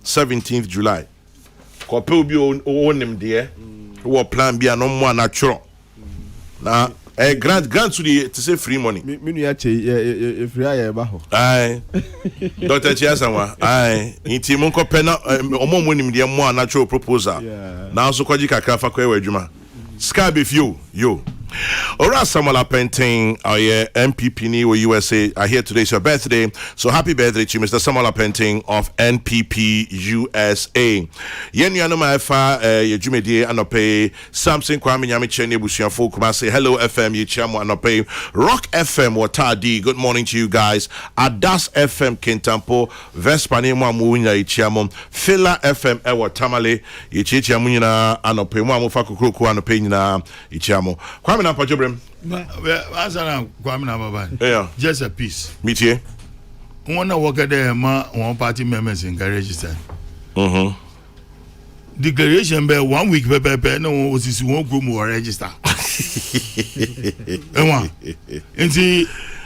17th July. Kope bi own him there. Who plan be no more natural. Now, grant to the to say free money. Free baho. Aye. Dr. Chiasanwa, aye. Inti monko pena omo monim de more natural proposal. Now so kwaji kakra fa kwa adwuma. Sky be yo. Alright, Samuel Penting, our MPP New USA are here today. It's your birthday, so happy birthday to Mr. Samuel Penting of NPP USA. Yen yanuma efa yejumedi anope Samson Kwame Nyamichene Busianfo kuma say hello FM yichiamu anope Rock FM Watadi. Good morning to you guys. Adas FM Kintampo Vespane Mwamunya yichiamu Fila FM Ewa Tamale yichiamu nyina anope Mwamufa Kokrokoo anope nyina yichiamu. Kwame na pajobrem. Asana Kwame na baba. Yeah. Just a piece. Meet here. One work there one party members in register. Declaration be 1 week pepe no was is one group more register. And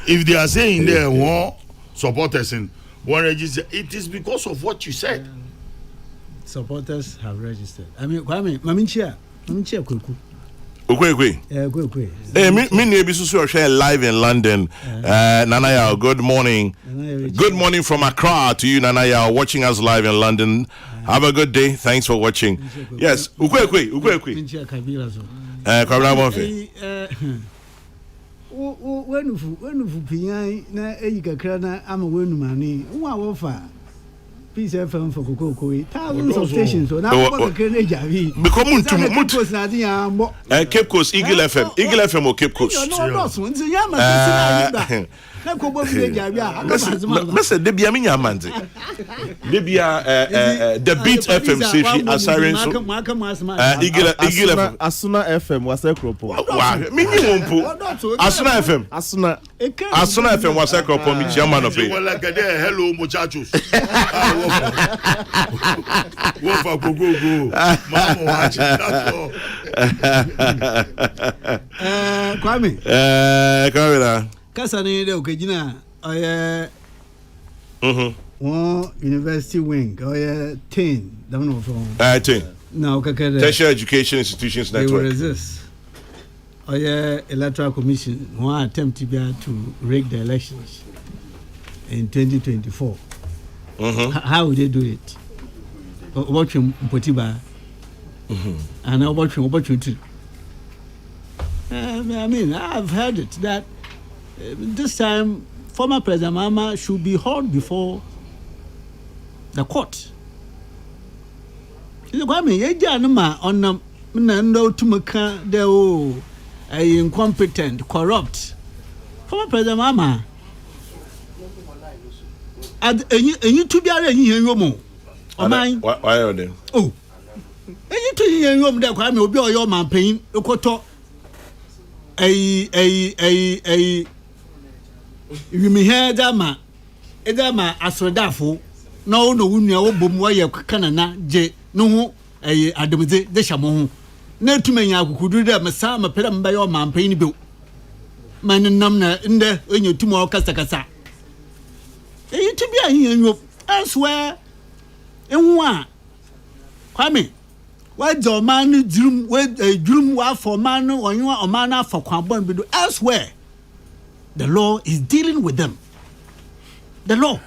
if they are saying there one supporters in one register, it is because of what you said. Supporters have registered. I mean, Kwame, Maminchia Kuku. Ukwe. Me nebi susu share live in London. Nanaya, good morning. Good morning from Accra to you, Nanaya, watching us live in London. Have a good day. Thanks for watching. Yes, ukwe. Kwabra Bonfe. Wenu piyan na eyi kakra na ama wenu mani. Wa wofa. Peace FM for Kokrokoo. Thousands of stations. So now what can they javi? Because Cape Coast, Eagle FM or Cape Coast. Mr. Debia Minyamanzi. Debia the Beat FM station Asaren Eagle FM. Asuna FM was a cropo. Asuna FM. Asuna FM was a cropo. Me chairman of it. Hello muchachos. Wofa Kokrokoo. Mama watching. Kwame. Kwame. Kasa ni de okejina one university wing 10 don't know from 10 now tertiary education institutions network. They will resist electoral commission one attempt to rig the elections in 2024. How would they do it? Watching Potiba and watching I mean, I've heard it that this time former President Mama should be hauled before the court. Incompetent, corrupt. Former President Mama. And you to be a yomo. Why are they? Oh, and you to hear that Kwame will be your man paying a koto. You may hear that man, Asrodafo. No, we are bom why you canana, J. No, Adamze, de Chamon. No too many could do that, Massama Pelam by your man paying bill. Man and Namna in there when you tomorrow Casacasa. You to be a hero elsewhere. And one, Kwame. Why do man dream with a dream for man or you are a man for Kwambon be elsewhere? The law is dealing with them. The law.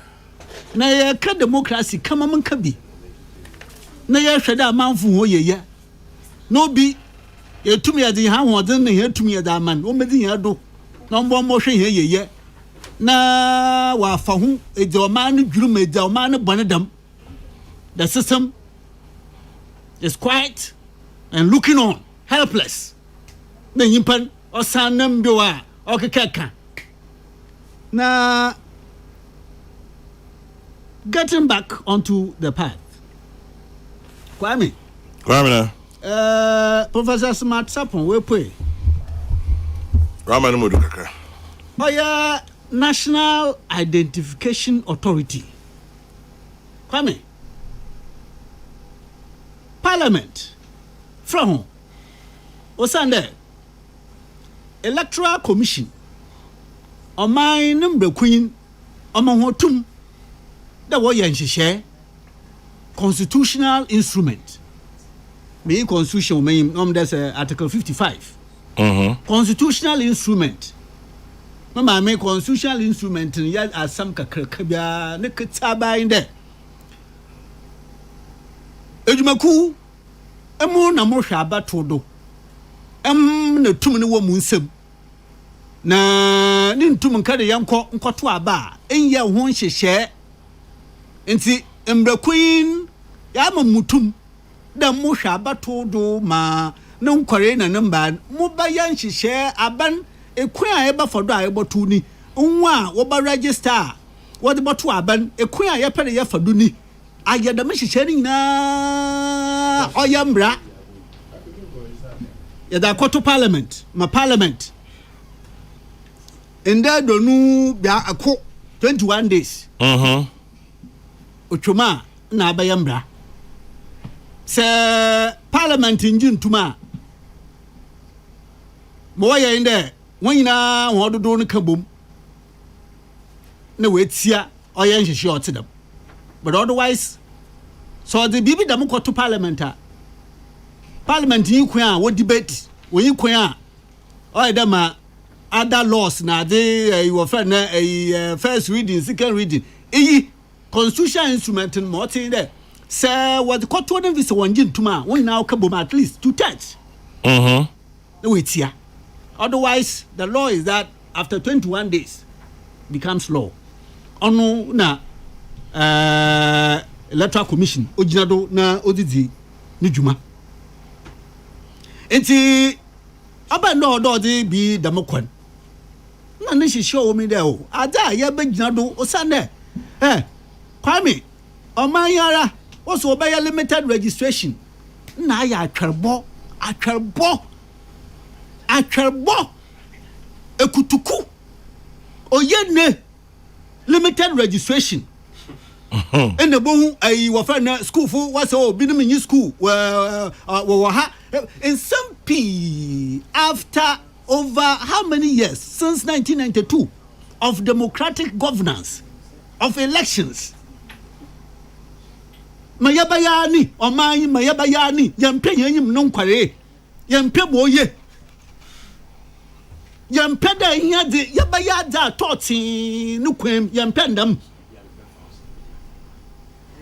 Na ya ka democracy kama man kabi. Na ya hweda man fu ho ye. No bi ye tumi ade ha ho den na ye tumi ade man. O medi ya do. Na mbo hwe ye. Na wa fa ho e de o man dwuru e de o man bonedam. The system is quiet and looking on, helpless. The yimpan or sanam doa or kaka. Now, getting back onto the path. Kwame. Professor Smart Sapon, we pray. Raman Mudukaka. Oh, yeah, National Identification Authority. Kwame. Parliament. From Osande. Electoral Commission. Omai number queen. Omahotum. The warrior share. Constitutional instrument. Me constitution me there's Article 55. Constitutional instrument. Mama me constitutional instrument ya asam kakra bia ne ketaba inde. Ejumaku emu na mo hwa abato do. Na tum ne wo mu nsem. Na ne ntum nka de nkoto aba enye ho nhyehyɛ. Nti Queen ya mamutum da mu hwa abato do ma ne nkɔre na namba mo ba yan hyehyɛ aban ekwan a eba fodo a ebotu ni nwa wo ba register wo de boto aban ekwan a ye pere ye fadu ni ayeda me hyehyɛ ni na oyambra ya da koto parliament ma parliament enda donu bia akọ 21 days otwoma na abayambra se parliament nji ntuma mo ye inde wonyina hododo no kabom na wetia oye nhyehyɛ otedam but otherwise so the bibi dam koto parliament yi kwan a wo debate wo yi kwan a oye dama other laws na they you offer na first reading second reading constitutional instrument in multi there say what koto no visa wonji ntuma wonyina kabom at least 2/3 na wetia. Otherwise, the law is that after 21 days becomes law. Ono na electoral commission ojinado na odidi ni juma. Enti aba no do de bi damokwan. Na ne hihye o mi there o. Ada ya be ginado osane. Kwame omanyara also obey limited registration. Na ya atwerbo ekutuku oyene limited registration ene bohu ayi wo fa na school fu wa so bi no school wo ha in some p after over how many years since 1992 of democratic governance of elections mayabayani oman mayabayani yampe yanyim no nkware yampe boye yampeda here de yabaya da toti no kwem yampendam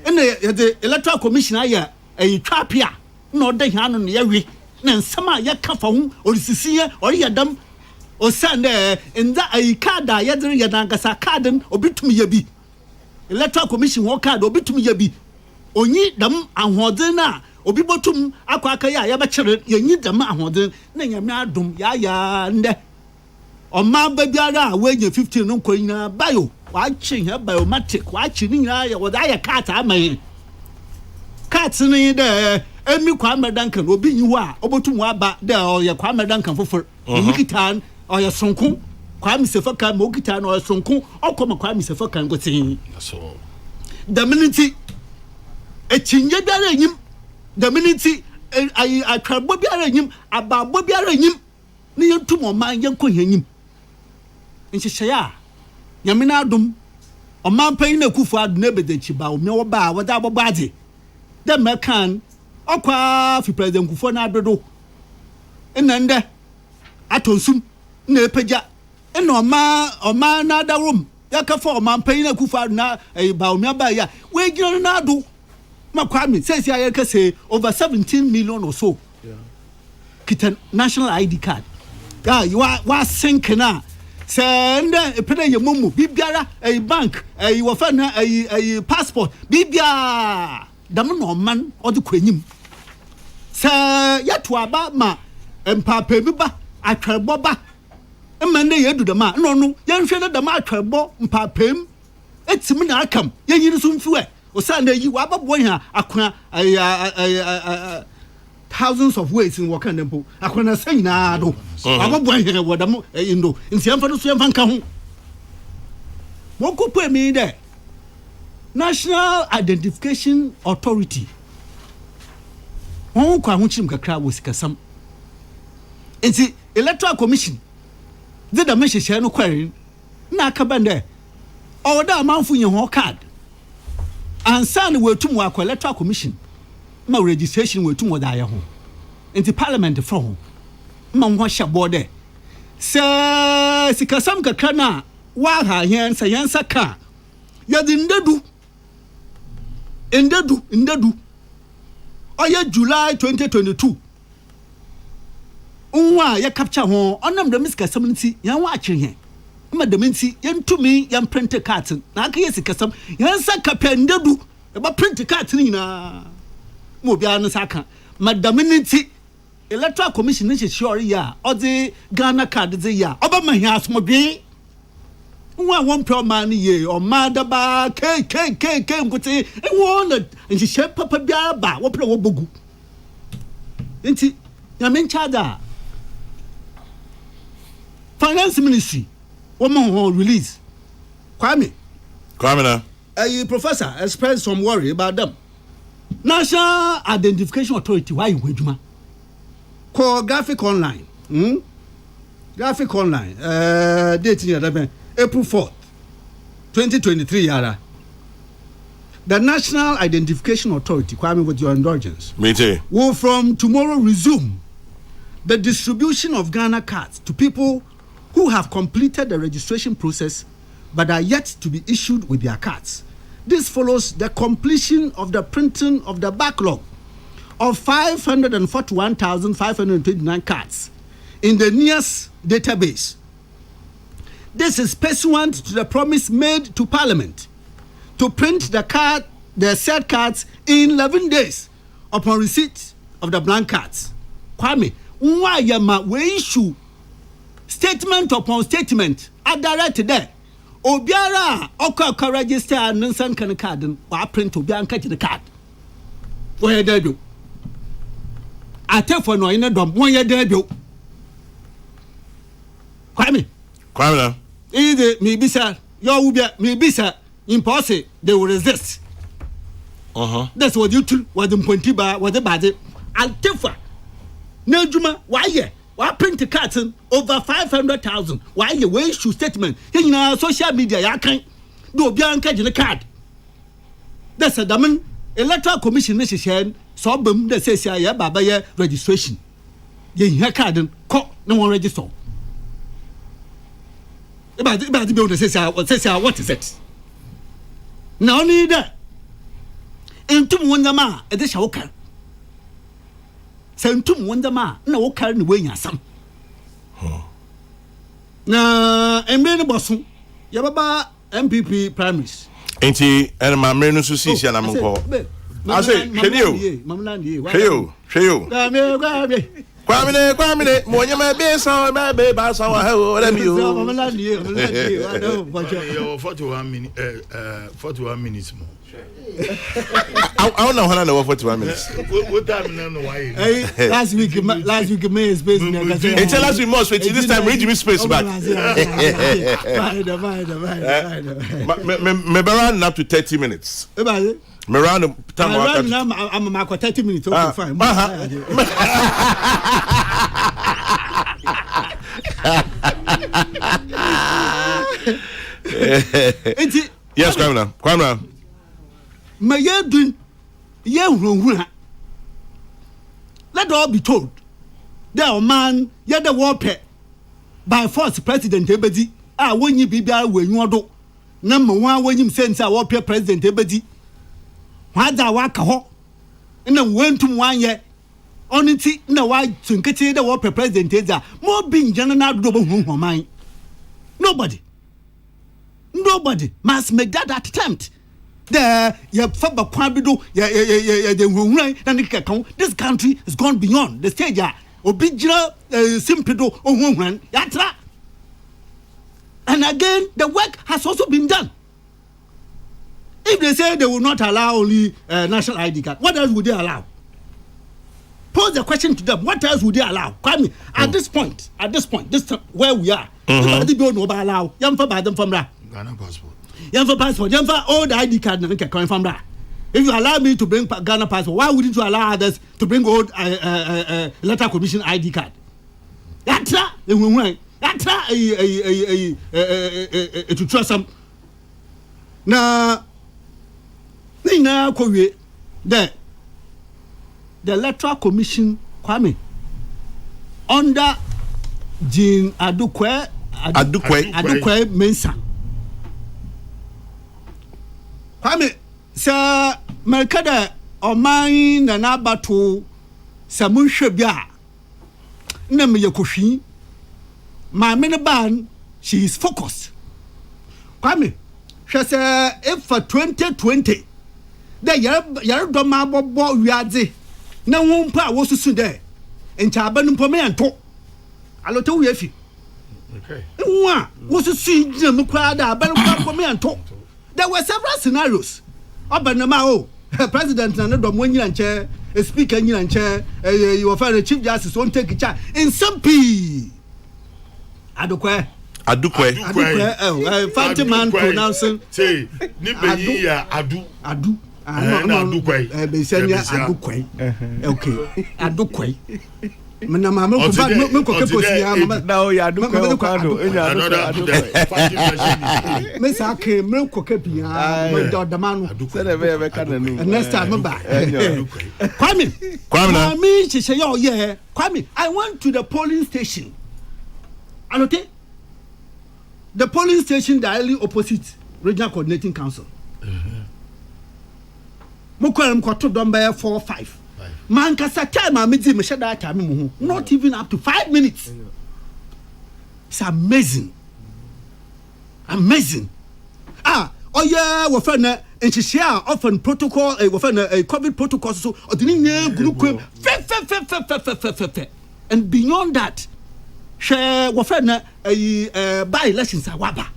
ene the electoral commission aya twapia na oda hia no yawe na nsama yaka fa hu orisisie oriyadam osande nda card a yedere yadangasa card obitumi yabi electoral commission wo card obitumi yabi onyi dam ahoden na obi botum akwa ya yabekere yanyi dam ahoden na nyame adom ya nde Oma babiara wenye 15 no kwanyina bio wachi he biometric wachi ni nyina ya woda ya card amaye card ni de emi kwa medankan obi nyi ho a obotum aba de ya kwa medankan fofor yikitan o ya sonko kwa misefa kan mo kitan o sonko okoma kwa misefa kan gotin so the minute echinye biara nyim the minute ai atwabo biara nyim ababo biara nyim ni yentum o man yenko hanyim nhyehyɛ nyamina adom ɔman pan na kufu adu na bedechi ba o me wo ba wo da bɔbɔ ade da mekan ɔkwa fi president kufu na adodo enande atonsum na epagya ena ɔman na darom yakafa ɔman pan na kufu adu na ba o me ba ya we gina na ado makwami say ayeka say over 17 million or so kita national ID card you are sink na send epena ye mumu bibiara bank wo fa na passport bibia dam no man odi kwanyim se yato aba ma empapa bi ba atwerbo ba emane yedu dama no yenhwe na dama atwerbo mpapam etim na akam yenyiri so mfiwe osanda yi wa babbo hia akwa thousands of ways in Wakanempo. I can't say na do. I go boy here what indo. In Siamfa so yamfa ho. Wonko put me there. National Identification Authority. Wonko ahunchim kakra wo sikasam. Enti Electoral Commission. Did the message share no query? Na kabande. Or that amanfo yen ho card. And sign we to mo Electoral Commission. Ma registration we to mo da ye ho. Enti Parliament from. Ma ho hye board. Se sikasam kakra na wa ha yensa ka. Ya di ndedu. Oye July 2022. Unwa ya capture ho onam de misikasam nti yan wa akire hen. Ma de nti yentumi yan print card na aka yesikasam yensa ka pendedu e ba print card ni na. Mo bia no saka. Madam nti Electoral Commission ni sure ya odi Ghana card ze ya. Oba ma hia asomdwe. Unwa won pro man ye o madaba k nkote e won nti she papa bia ba wo pro wo bogu. Nti ya men charge Finance Ministry, woman who release. Kwame na. Professor expressed some worry about them. National Identification Authority, why you went call Graphic Online. Graphic Online. Date April 4th, 2023. Yara. The National Identification Authority, Kwame, with your indulgence, Me too. will from tomorrow resume the distribution of Ghana cards to people who have completed the registration process but are yet to be issued with their cards. This follows the completion of the printing of the backlog of 541,529 cards in the NIAS database. This is pursuant to the promise made to Parliament to print the said cards in 11 days upon receipt of the blank cards. Kwame, why yama we issue statement upon statement direct there. Obiara oka register nansan kan card wa print obiara nka the card. Wo ye debut. Atefo no ina dom wo ye debut. Kwame na. Either me bisa your ubia me bisa impossible they will resist. That's what you do what the pontiba what the bad Altefa na juma why ye why print the carton over 500,000 why you way issue statement in social media ya kan do bia nka the card. That's a daman Electoral Commission ne share so bam the say ya baba ye registration ye here card ko no one register. About the build say what is it? Now need that entum wondama e de sha wokar sentum wondama na wokar ne wanya sam na emre ne boso ya baba MPP primaries Enti and my menu so see na monko I say hweyo Kwame mo nyama be so ma be ba so wa ho let me o mama you 41 minutes more. I don't know how to 41 minutes. What time now no why? Last week me space and tell us we must wait this time read me space back. Me run up to 30 minutes. Me round time I'm 30 minutes okay fine. Yes, Kwame. May ye do ye run. Let all be told. There man ye the war pet by force President Ebedi. When you be there when you do. Number one when you send our war President Ebedi. Why that waka ho? And then went to 1 year. Only see no why to get the war President Eza. More being general double home mine. Nobody must make that attempt. There, you have Faba Kwabido, this country has gone beyond the stage. Obijra Simpido, Ohuan, Yatra. And again, the work has also been done. If they say they will not allow only national ID card, what else would they allow? Pose the question to them. What else would they allow? Kwame, at this point, this time, where we are, the bill no allow. Young for them from Ghana passport. for passport, for old ID card, and can from that. If you allow me to bring Ghana passport, why wouldn't you allow others to bring old letter commission ID card? That's to trust some. Now, the electoral commission Kwame under Jean Adukwe Mensah. Kwame, sir, Mercada or mine and Abatu Samun Shabia. Name Yakushi. My miniban, she is focused. Kwame, she said, if for 2020, the Yaradoma Bobo Yadzi, no one pa was to see there, and Chaban Pome and talk. I lot of Yefi. Okay. One was to see Jim Crada, but Pome and talk. There were several scenarios. Obanamao, President and the Dominion chair, a speaker and chair, you find a Chief Justice won't take a chair in some P. Adukwe, Fanti man pronouncing. Say, Nibeya Adu. Adukwe. Okay, Adukwe. Manama, now ya Miss Ake, Milk Copia, the man next time back. Kwame, me, she say, oh, yeah, Kwame, I went to the polling station. Anote, the polling station directly opposite Regional Coordinating Council. Mukwem kwato dombe 4-5. Man kasa time amidi me shada time mu not even up to 5 minutes. It's amazing. Amazing. Oh yeah, we find enchisia often protocol we find a COVID protocol so odini group and beyond that share we find by elections awaba.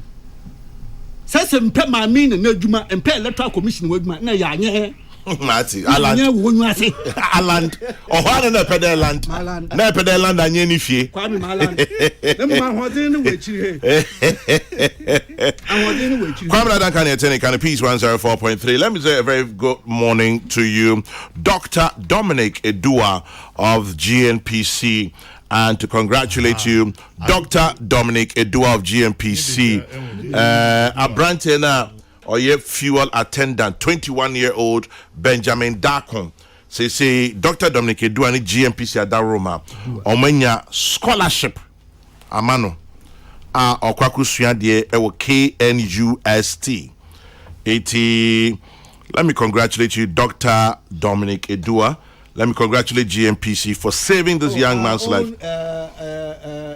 Say some pe ma mean na adwuma and pe electoral commission wadwuma na ya anye Mati, Aland. Or one na pedal land. Na pedal land anye ni fie. Kwame Maland. Kwame Duncan attending kind of Peace 104.3. Let me say a very good morning to you, Dr. Dominic Edua of GNPC, and to congratulate you, Dr. Dominic Edua of GNPC. Abrantena or ye fuel attendant, 21-year-old Benjamin Dakon. Say Dr. Dominic Edua ni GNPC at Daroma. Omenya scholarship. Amano. Okwaku suadie ewo KNUST. Let me congratulate you, Dr. Dominic Edua. Let me congratulate GNPC for saving this young man's life.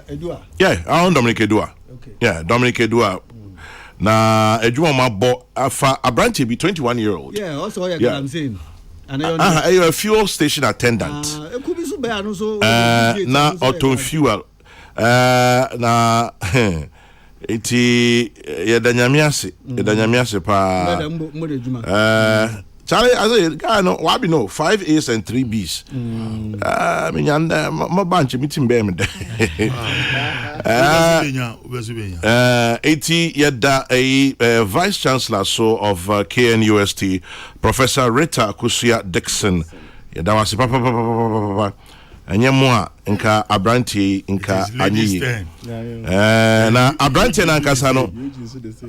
Edua. Yeah, our own Dominic Edua. Okay. Yeah, Dominic Edua. Na Edua mabo afa Abranche be 21-year-old. Yeah, also I'm saying. And a fuel station attendant. Na auto fuel. Na yedanyamiase pa. Charlie, I say, guy, no, what we know, 5 A's and 3 B's. I mean, my bunch of meeting bear. 80 yada a vice chancellor so of KNUST, Professor Rita Kusia Dixon. Yada was papa. Anyamwa nka Abranti nka Anyi. Na Abranti na Kasano.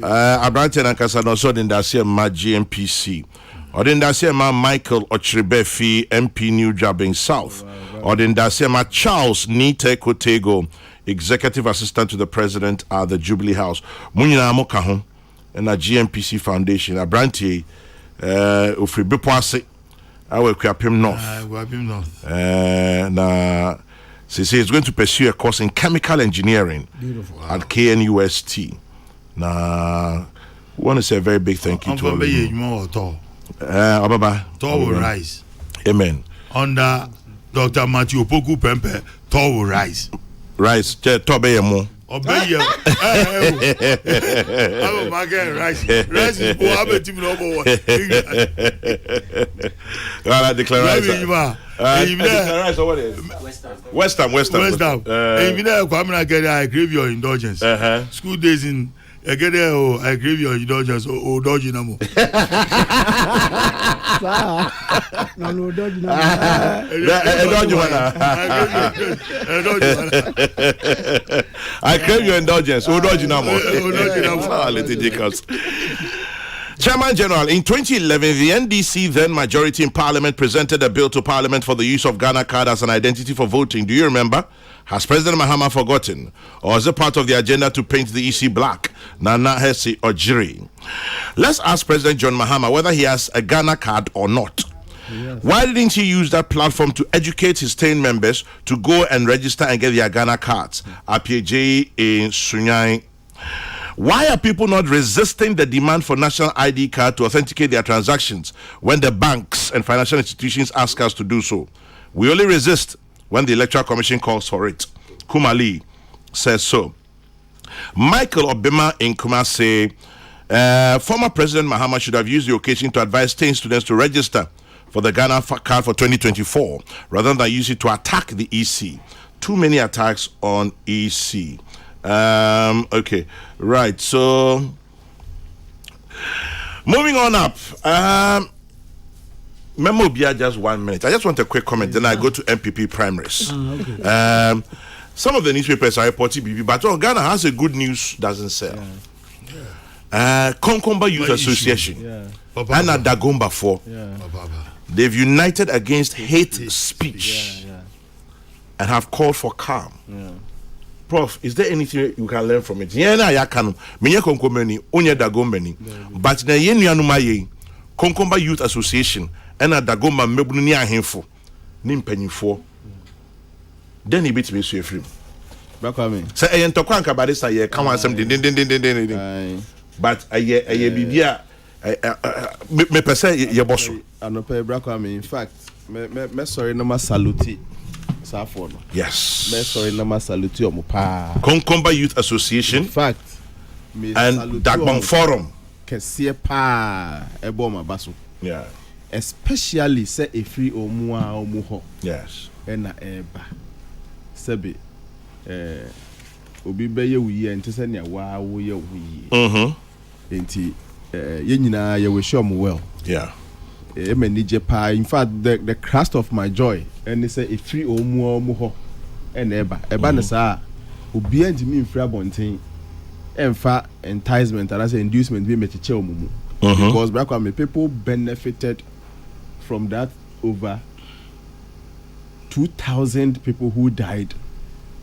Abranti na Kasano so den da se ma GNPC. Odin say ma Michael Ochribefi MP New Jabin South. Odin say ma Charles Nite Kotego, Executive Assistant to the President at the Jubilee House. Munyina amoka ho na GNPC Foundation. Abranti ofri bepoase awe kwapem North. Na say is going to pursue a course in chemical engineering at KNUST. Na we want to say a very big thank you to all of you. Tall will rise. Amen. Under Dr. Matthew Opoku Pempe, tall will rise. Rise. Tobe mo. Obey you. I'm a rise. Rise is more. I'm a team number 1. I declare rise. West Ham. If you know, I'm going to get I crave your indulgence. School days in Again, I give you indulgence. Oh, dodgy no more. No, dodge no. I crave your indulgence. Oh, dodge no more. Chairman General, in 2011, the NDC, then majority in Parliament, presented a bill to Parliament for the use of Ghana card as an identity for voting. Do you remember? Has President Mahama forgotten? Or is it part of the agenda to paint the EC black? Nana Hesse or Jiri? Let's ask President John Mahama whether he has a Ghana card or not. Yes. Why didn't he use that platform to educate his 10 members to go and register and get their Ghana cards? APJ in Sunyai. Why are people not resisting the demand for national ID card to authenticate their transactions when the banks and financial institutions ask us to do so? We only resist when the Electoral Commission calls for it. Kumali says so. Michael Obima in Kumasi, former President Mahama should have used the occasion to advise 10 students to register for the Ghana card for 2024 rather than use it to attack the EC. Too many attacks on EC. Okay, right. So, moving on up. Memo Bia, just 1 minute. I just want a quick comment. Then I go to MPP primaries. Okay. Some of the newspapers are reporting BB, but Ghana has a good news doesn't sell. Konkomba Youth Association and Dagomba 4. They've united against hate speech and have called for calm. Prof, is there anything you can learn from it? But na yenuanuma ye Konkomba Youth Association and Dagomba mebunu ni ahemfo ni mpanyifo. Then he beat me so free. Bakwame. Say e ntokwa nka barista ye kan wansem din. But aye bibia me pese ye boso. Anope Bakwame, in fact, me sorry no ma salute. Yes. Me sorry no ma salute omo pa. Konkomba Youth Association. In fact, and Dagbon Forum. Kese pa ebo ma baso. Yeah. Especially say a free omu a omu ho. Yes. Ena eba. Sebe obi be ye wuyi enti se ne wa wo ye wuyi. Enti ye nyina ye we sure mo well. Yeah. In fact, the crust of my joy and they say a free omu ho and eba na sa obi antimi mfra bonten emfa enticement and as inducement be mechiche omumu because Bakwame, people benefited from that. Over 2,000 people who died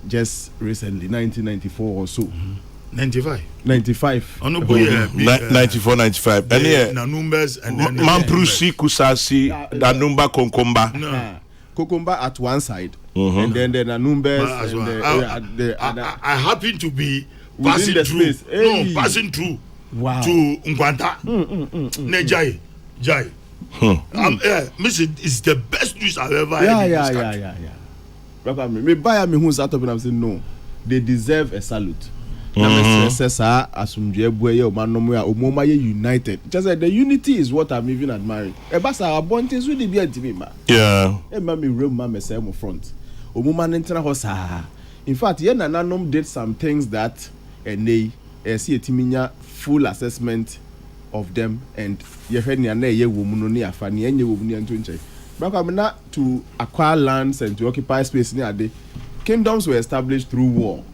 just recently, 1994 or so. 95. Oh, no, boy, 94, 95. And yeah, numbers and Mamprusi Kusasi, Danumba Konkomba. Kokomba at one side, and then the numbers. I happen to be passing through. Hey. No, passing through. Wow. To Nkwanta. Nejai. Jai. Listen, it's the best news I've ever heard. Yeah. Me buy me who's out of it. I'm saying no, they deserve a salute. United. Just like the unity is what I'm even admiring. Ebasa abontes with the be antimima. Yeah. Me room mama say mo front. In fact, Nanom did some things that they see a timinya full assessment of them and ye heard ye woman ni afani and ye woman to acquire lands and to occupy space near the kingdoms were established through war.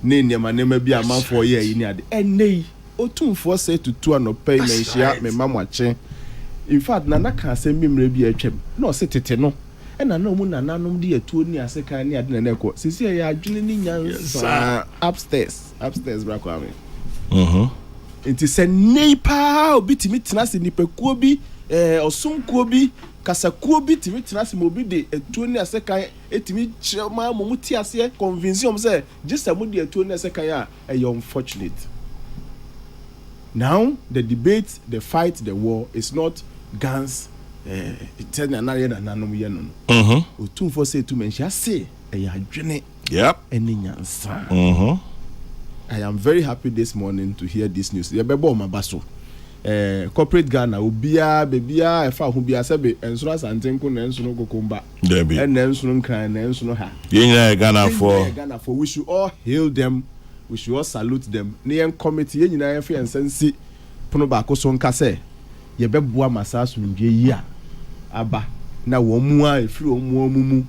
Nema be a man for a year in the and nay, or 2 for say to 2 and no pay me share me mamma chain. In fact, Nana can't send me maybe a chip, no sit it no. And I know Muna Nanum dear 2 near second near the echo. Since you are drilling upstairs, Bakwame. It is a nepa bit me tenacity nipe or some kobi. Kasakuobi timi tenasi mobi de etuoni aseka etimi chema momuti ase convince him say just amudi etuoni aseka ya unfortunate. Now the debate, the fight, the war is not guns tell na ye na nanom ye no. Otumfo say to mention say ya adwene. Yep. Eni nyansa. I am very happy this morning to hear this news. Ye bebo mabaso. Corporate Ghana ubia bebia efa hu bia sebe ensuro asantenko na ensuro kokomba and ensuro nkran na ensuro ha yenya Ghana for we should all hail them we should all salute them. Near committee, you know, if you and sensi, Punobako son case, ye bebwa masas from year. Abba, now one more if you more mumu,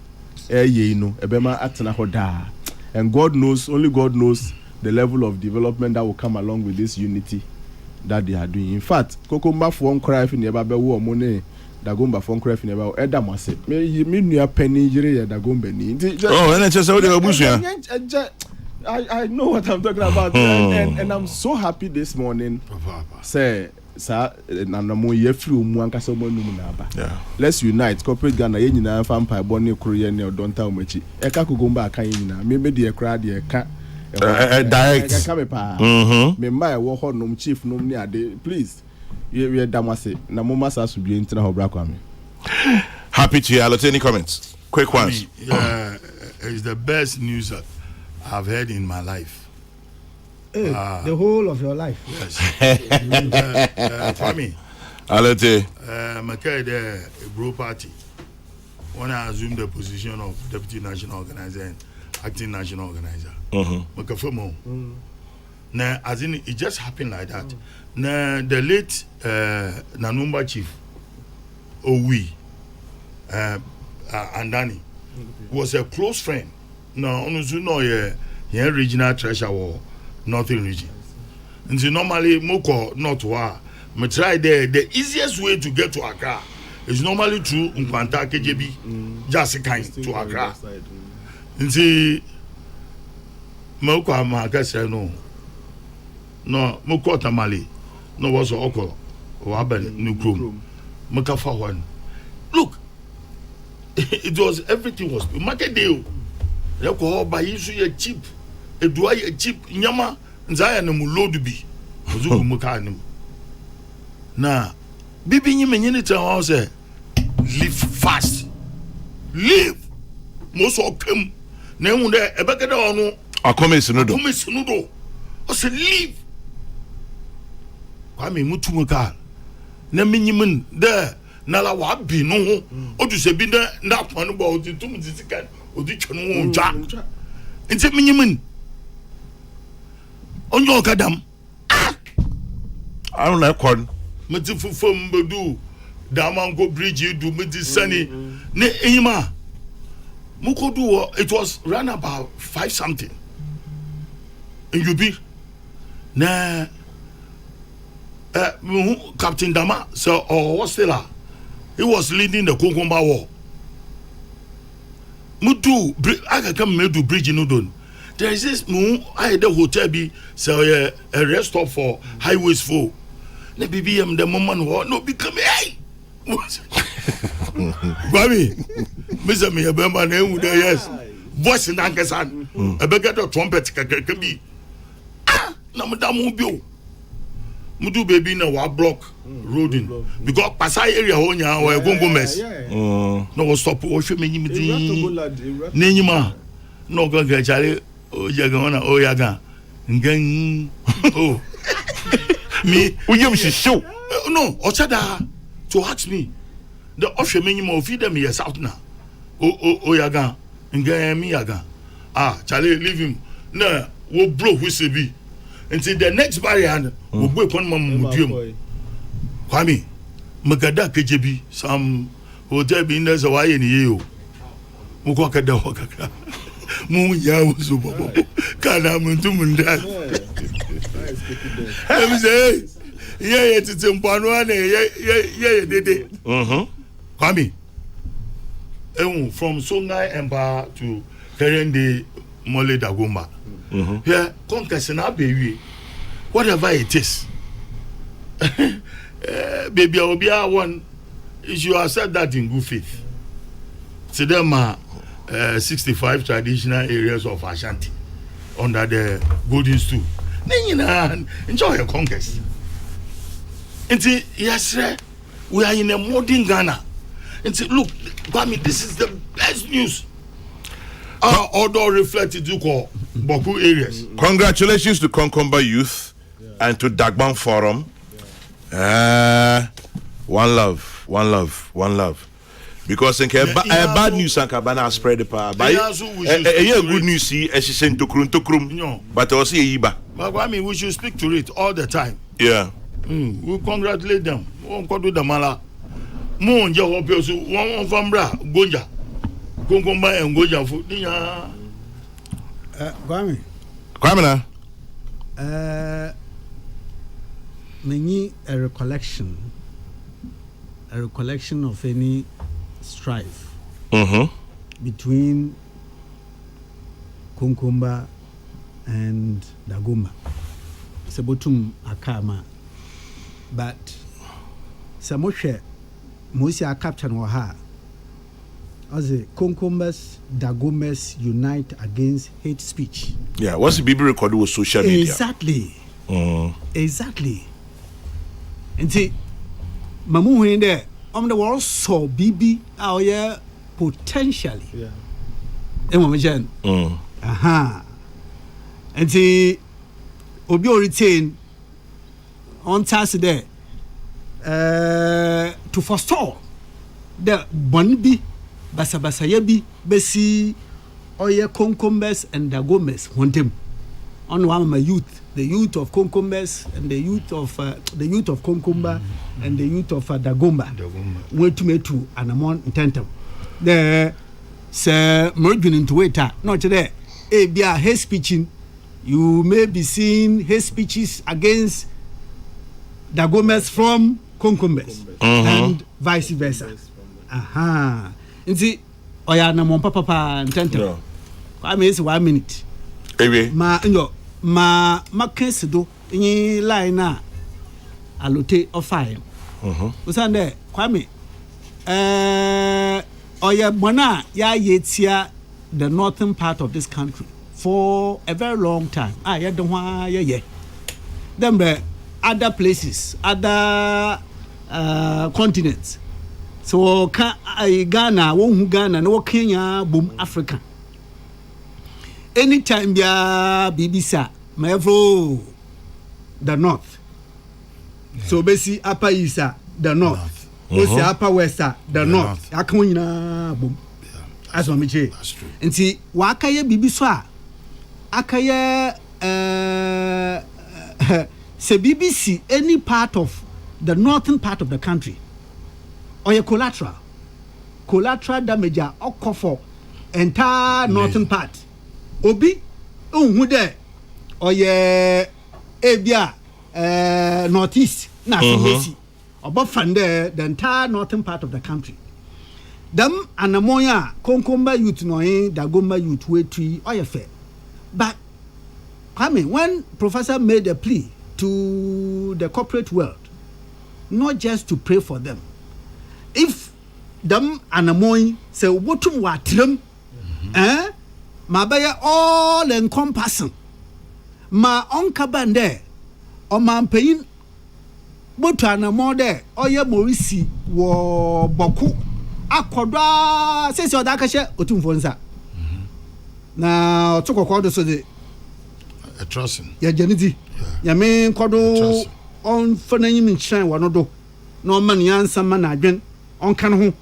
ye know, ebema atana hoda. And God knows, only God knows the level of development that will come along with this unity that they are doing. In fact, Kokomba for one cry if you never be war money. Dagomba phone craft never Edam say me nua penny yire Dagomba ni. Oh, and just I know what I'm talking about and I'm so happy this morning. Say sa na mo ye free mu ankasa mo num na aba. Let's unite corporate Ghana ye nyina fa mpa bone kro ye ne odonta omachi. E ka Kogomba aka ye nyina me de kra de ka direct ka me pa. Me mba e wo ho num chief num ni ade please. We damase na mo masa so bi ntina ho bra kwa me. Happy to hear. Any comments? Quick ones. It's the best news that I've heard in my life. The whole of your life. Yes. For me, Alete. I carried a group party when I assumed the position of deputy national organizer and acting national organizer. Now, as in, it just happened like that. Now, the late Nanumba chief, Owi, Andani, was a close friend. Now, you know, yeah, regional treasurer or Northern region. And so normally, Moko, not wa. Me try the easiest way to get to Accra is normally through Nkwanta KJB, just kind to Accra. And see, Moko Amaka said no. No, Moko Tamale, no was Oko, or Aben, New Chrome, Makafa one. Look, it was everything was market deal. You go buy issue cheap, a dry cheap Yama, and Zion load be. Now, Bibi Yimin house live fast. Live most of them. Name there a bucket on a comment nudo. I said, leave. I mean, Mutumuka. Namin there. Nala wabi no. Or to say, be there, not one about the 2 minutes or the channel jack. And say, Miniman on your kadam. I don't like one. Matifu from Bedu, Damango Bridge, you do me this sunny. Ne Ema Mukodu, it was run about 5 something. And you be na Captain Dama, so or was still he was leading the Kokomba war. Mutu, I can come to bridge in Udon. There is this I had a hotel be so a rest stop for highways for. The BBM the moment war no become hey. Baby, Mr. Me a bemba name with yes. Voice in Ankasan. A beggar trumpet can be. Ah, no madam mobile. Mudu baby na wa block roading because Pasai area honya or Gongo mess. No stop or show me Nenima. No go get Charlie. Oh, Jagana, oh, Yaga. Gang. Oh. Me, William show. No, Ochada to ask me. The offer minimum feed them yes out now. Oh, Yaga. Gang me Yaga. Ah, Charlie, leave him. No, we'll blow whistle be. Until the next barrier will go upon Mamudium. Kwame, Magada KJB, some hotel be in there's a way in you. Mukaka da Wakaka. Mu ya wusu bobo kana mutumin da let me say yeah tete mpano ane yeah dede Kwame from Songhai Empire to Kerende Mole Dagomba here conquest na bewi whatever it is baby obia one is you accept that in good faith to them 65 traditional areas of Ashanti under the golden stool. Then enjoy your conquest. Until yes, we are in a modern Ghana. Until look, Kwame, this is the best news. Our order reflected to call Boku areas. Congratulations to Konkomba Youth and to Dagban Forum. One love, one love, one love. because bad news and cabana spread the power. But good news see she sent to krum. But also yiba. But I mean, we should speak to it all the time. Yeah. We congratulate them. We go do the mala. Mo nje ho pe so won fambra gonja. Konkomba en gonja fu dinya. Kwame na. Many a recollection of any strife between Konkomba and Dagomba. Sabotum akama, but Samoshe Mosia captain waha. As a Konkomba's Dagombas unite against hate speech. Yeah, what's the Bible record with social media? Exactly. Exactly. And see, Mamu in there, the world saw BB out here potentially. Yeah. And see, Obio retain on task there to forestall the Bonbi, Basabasayabi, Bessie, Oye Konkombes and Dagombes want him. On one of my youth, the youth of Konkombes and the youth of Konkomba and the youth of Dagomba went to me to an amount intentum. There, sir, merging into waiter, not today. Be a hate speeching. You may be seeing hate speeches against Dagombes from Konkombes and vice versa. Aha. And see, Oya na mon papa intentum. I mean, it's 1 minute. Ma case do any line na alote of fire. Usande Kwame oya bona ya yetia the northern part of this country for a very long time. Ya don't wa ye. Then the other places, other continents. So Ghana, Ghana, no Kenya, boom Africa. Anytime ya BBC Mavro the north. Yeah. So basically upper east the north. Also upper west the north. Akunina boom. As one meche. That's true. And see wakaye BBC akaye say BBC any part of the northern part of the country or your collateral damage or for entire northern part. Obi who there or ye ebia northeast na so about from there the entire northern part of the country. Them anamoya Konkomba youth no Dagomba youth we tree or fair. But I mean when Professor made a plea to the corporate world not just to pray for them. If them anamoy say wotum watrim ma baya all encompassing ma onka bande o man payin botu na mo de oye morisi wo boku akodwa sesi oda ka hye otumfo nsa na otokoko do so de a trusting ya janiti ya me kodo on fananyim nkyran wono do na o man yansa ma na adwen onka no ho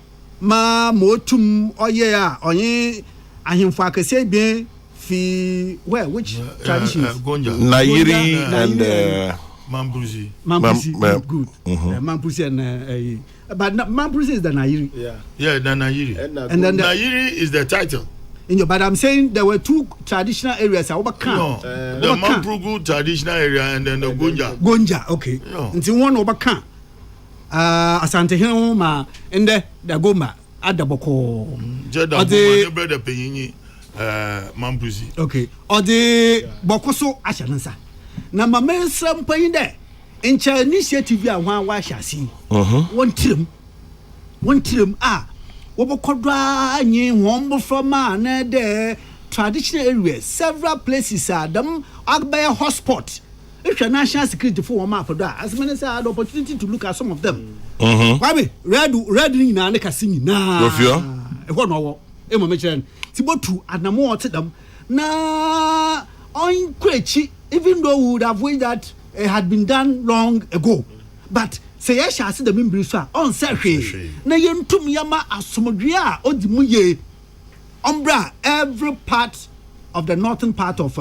ma motum oye a onye ahimfo akese bien fi which traditions Nairi and Mambuzi good Mambuzi and but Mambuzi is the Nairi the Nairi and then Nairi is the title in your but I'm saying there were two traditional areas the Mambugu traditional area and then the Gonja okay until one Obaka Asante Homa and the Dagomba Adaboko Jeda brother Penyini Mambuzi okay or the Bokoso Ashansa na mama nsam pan de encha initiative a hwan wa hyase won tirim wobokodwa anyi won from na de traditional areas several places them agbay hotspot if national security for one for that as many say had opportunity to look at some of them kwabe red ni na kasini na Rofio e ho no wo e mo mechen tibotu anamo otedam na on kwechi even though we would have wished that it had been done long ago but sɛ yɛhyɛ ase da membiri so a ɔnsɛ hwee na yɛntum yɛma asomdwe a ɔdi mu yie ɔmbra every part of the northern part of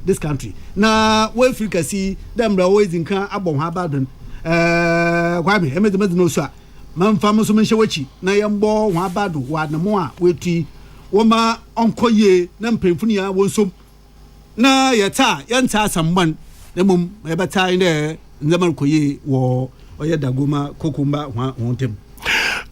this country na wɔafiri kasi dɛ mmra wɔɛdi nka abɔ ho abadon kwame ɛmɛdɛmɛdɛ no so a mamfa mo so menhyɛ wakyi na yɛmbɔ ho abado wɔ anamo a wɔatui wɔma ɔnkɔ yie na mpanyimfo no yɛ wɔnsom na yɛta yɛnta asamban na mmom yɛbɛta dɛ nzɛma nkɔ yie wɔ ɔyɛ dagoma kokumba ho ntem.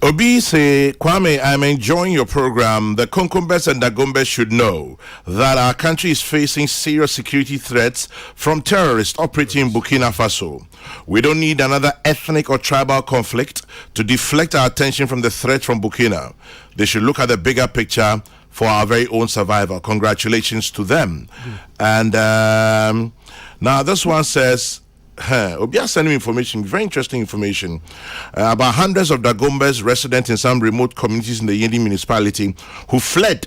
Obi say, Kwame, I'm enjoying your program. The Konkombes and Dagombes should know that our country is facing serious security threats from terrorists operating in Burkina Faso. We don't need another ethnic or tribal conflict to deflect our attention from the threat from Burkina. They should look at the bigger picture for our very own survival. Congratulations to them. And now this one says, Obia sending information, very interesting information about hundreds of Dagombes resident in some remote communities in the Yendi municipality who fled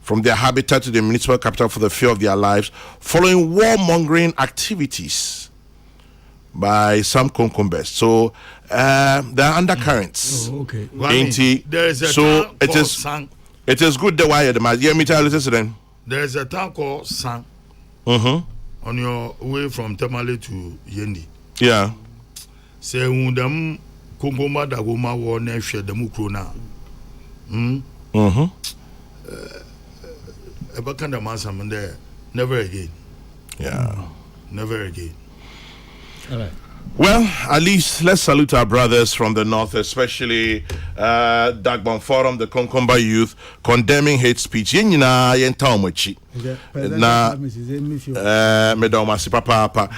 from their habitat to the municipal capital for the fear of their lives following warmongering activities by some Konkombes. So there are undercurrents. Oh, okay. There is a so town it called is Sang. It is good the wire the man. Yeah, me tell you then. There is a town called Sang. On your way from Tamale to Yendi. Yeah. Say them Konkoma Dagoma war na hwe dem kro na. Ebaka da masam there never again. Yeah. Never again. All right. Well, at least let's salute our brothers from the north, especially Dagbon Forum, the Konkomba youth, condemning hate speech. Na papa.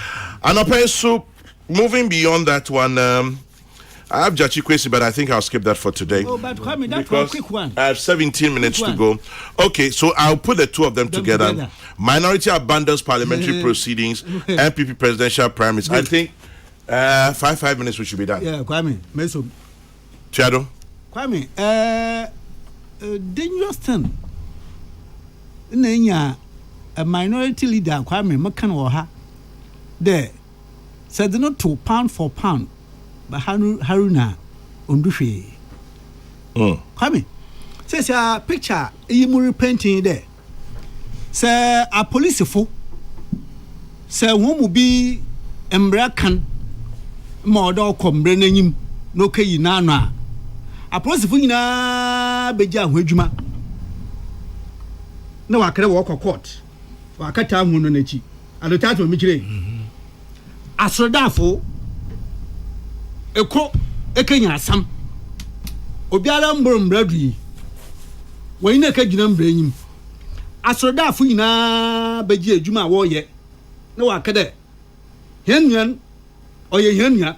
And so moving beyond that one, I have Jachi Kwesi, but I think I'll skip that for today. Oh, but Kwame, that's a quick one. I have 17 minutes to go. Okay, so I'll put the two of them together. Minority abandons parliamentary proceedings, MPP presidential primaries. I think 5 minutes we should be done. Yeah, Kwame, Meso. Chado. Kwame, dangerous thing. Nenya a minority leader, Kwame, Makan Waha. There said not to pound for pound, but Haruna Undushe. Kwame says a picture, you painting there. Say a police fo. Say who will be Embrakan. Modo kombre n'enyim no kai na no a apolisifu nyina beja hwadwuma na wakere wo court wakata hu no n'echi adotato mi kire asrodafo eko ekenya asam obiara mboro mbradu wani na ka gina mbra enyim asrodafo nyina beja adwuma wo ye na wakede henyan oye hania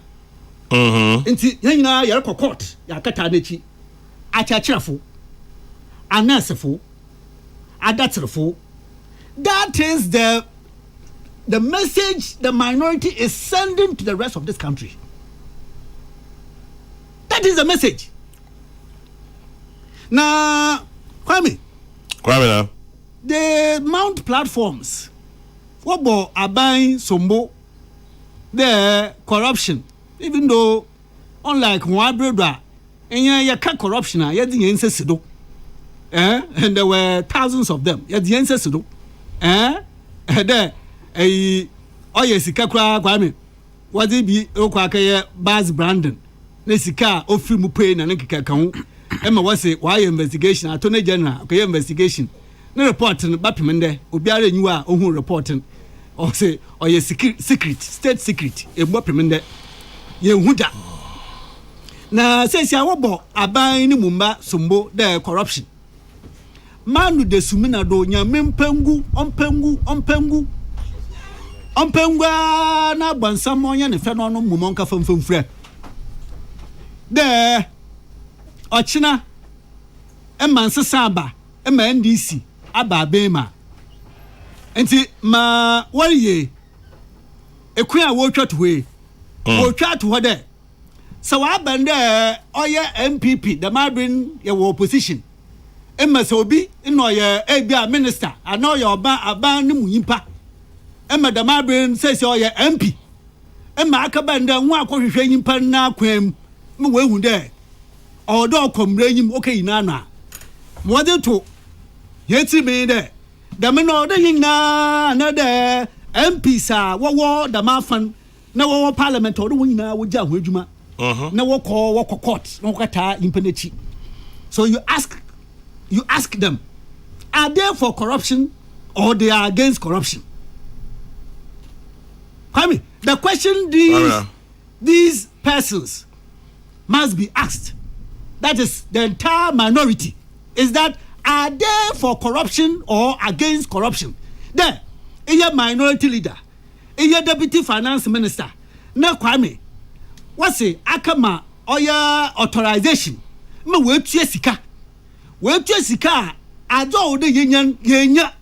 nti yanyina yare court yakata n'echi achachirafo anasefo adatrefo. That is the message the minority is sending to the rest of this country. That is the message. Now, Kwame now. They mount platforms. What about Abai Sombo? The corruption, even though unlike one brother, and you can't corruption, you the ancestors do. And there were thousands of them. You the ancestors do. There, oh yes, Kakra Kwame. What it be? Okwakaya Baz Brandon. Nesika ofri mu pay na nkeka kan. Emma was say why investigation? Attorney General, okay investigation. No reporting, Bapimende, Obiara Nua, Ohu reporting. Or say, or your secret, state secret, a weapon ye huda. Now, says ya wabo, abai ni mumba, sumbo, the corruption. Manu de sumina do, nya mempengu, ompengu. Ompengwa na bansamonya ne fenono mumonka fre. There, Ochina, Emansa Saba, Emma NDC, Aba Bema. Enti ma wariye ekua wo twat we wo twat ho de so wa bande oye MPP the mabin ye wo opposition emma so obi no ye ebia minister ano ye oba aban ni munyimpa emma the mabin say oye MP ma aka banda nwa akwahwehwe nyimpa na kwam me wehu de odo komre nyim okay na na mo de to yeti me de da me no de nyina na de MPs a wo da mafan na wo parliament odo wo nyina wo ja ho adwuma na wo court na wo kata nyimpa na chi. So you ask them, are they for corruption or they are against corruption? Kwame, the question these persons must be asked, that is the entire minority, is that are they for corruption or against corruption? There, a minority leader, a deputy finance minister, na Kwame, what's it? Akama or your authorization? Me wait sika ado de yenya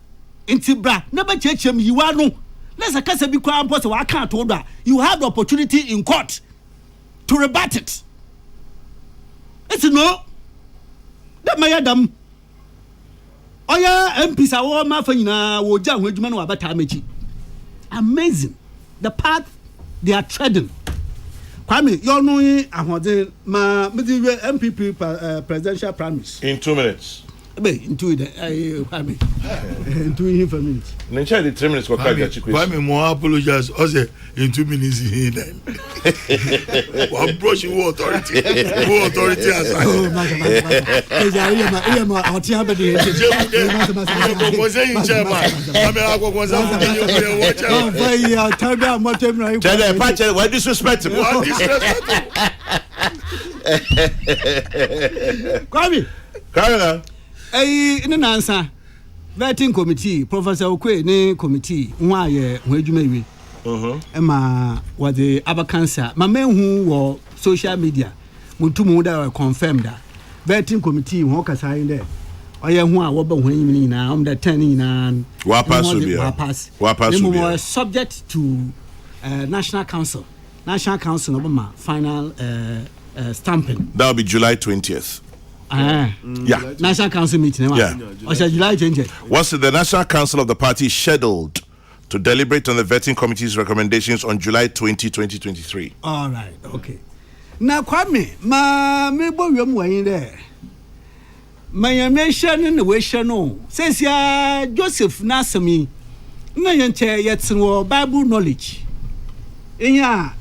intibra na ba chechem yiwa no na sakasa bi kwa mpo se wa kan to do you have the opportunity in court to rebut it. It's no that mayadam oya MPs awo ma fa nyina wo ja ho adwuma no wa bata mechi. Amazing the path they are treading. Kwame, you know ahode ma MPP presidential primaries in 2 minutes. Into it, Kwame. Into him for minutes. Nencha the 3 minutes for Kwame mo apologize. I say in 2 minutes he then. What brush you authority? Who authority has? Oh, my in an answer, vetting committee, Professor Okwe, ne committee, why where you may be. Emma was the other cancer. My men who were social media, Mutumuda confirmed that vetting committee, walk aside there. I am who I was when you now, I'm the 10 and Wapas, subject to National Council of final stamping. That'll be July 20th. Yeah, National Council meeting. Yeah, July 20th. What's the National Council of the party scheduled to deliberate on the vetting committee's recommendations on July 20, 2023? All right, okay. Now, Kwame, me boy, you there. My mention in the way no says ya Joseph Nasami. No, yet Bible knowledge. Inya,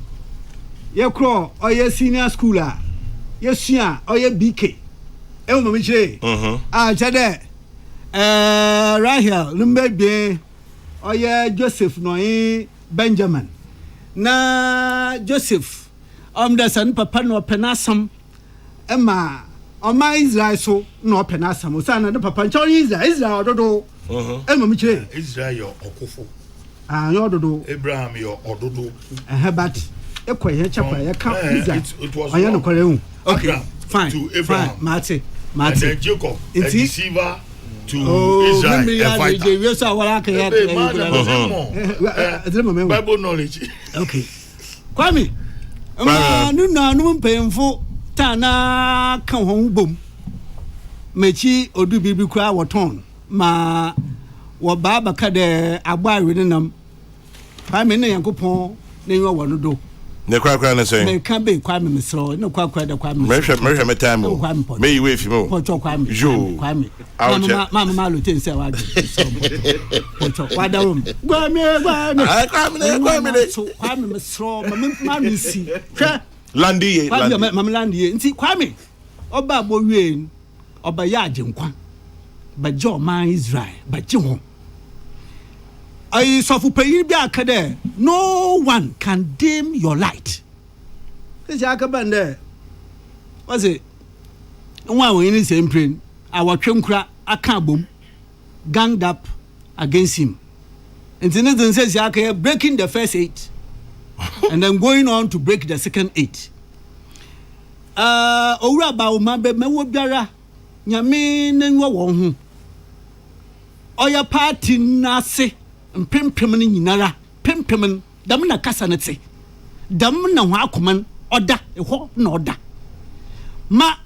your crow or your senior schooler, yes, yeah, or your BK. Elmo Miche. Chade. Rahel, Lumbe, or your Joseph Noe Benjamin. Na Joseph, the son, Papa no penasam, Emma. On my Israel, so no penasam, son, and the Papa Israel, Dodo. Elmo Miche. Israel, your Okofo. Your Dodo. Abraham, your Ododo. But a quiet chapel, I can't. It was I am okay, fine. To Abraham. Martin. And then Jacob, a deceiver to Israel. Bible knowledge. Okay. Kwame, no painful Tana come home boom. Mechi Odu Bibi Kra Waton, ma Wababa Kade Abai within them. Kwame Yankupon, name you want to do. The crack and saying, "May can't be Kwame Misro, no quack the Kwame. Measure time, may you wait for more. Kwame, Mamma Malutin said, why don't Kwame Misro, Mammy see, Landy, Mamma Landy, and see Kwame, or Babu, or by Yajin Kwan, but Joe Ma Israel, but Joe. I suffer pay there. No one can dim your light. This Jacobin there. Was it? One we in the same print. Our chunkra a kaboom ganged up against him. And the Nathan says Yaka breaking the first 8 and then going on to break the second 8. Ora ba o mabe mewo biara nyame nenwa wo ho. Oya party nase Pimpim nyinara pimpim dam na kasa ne te dam na ho akoman oda ho na oda ma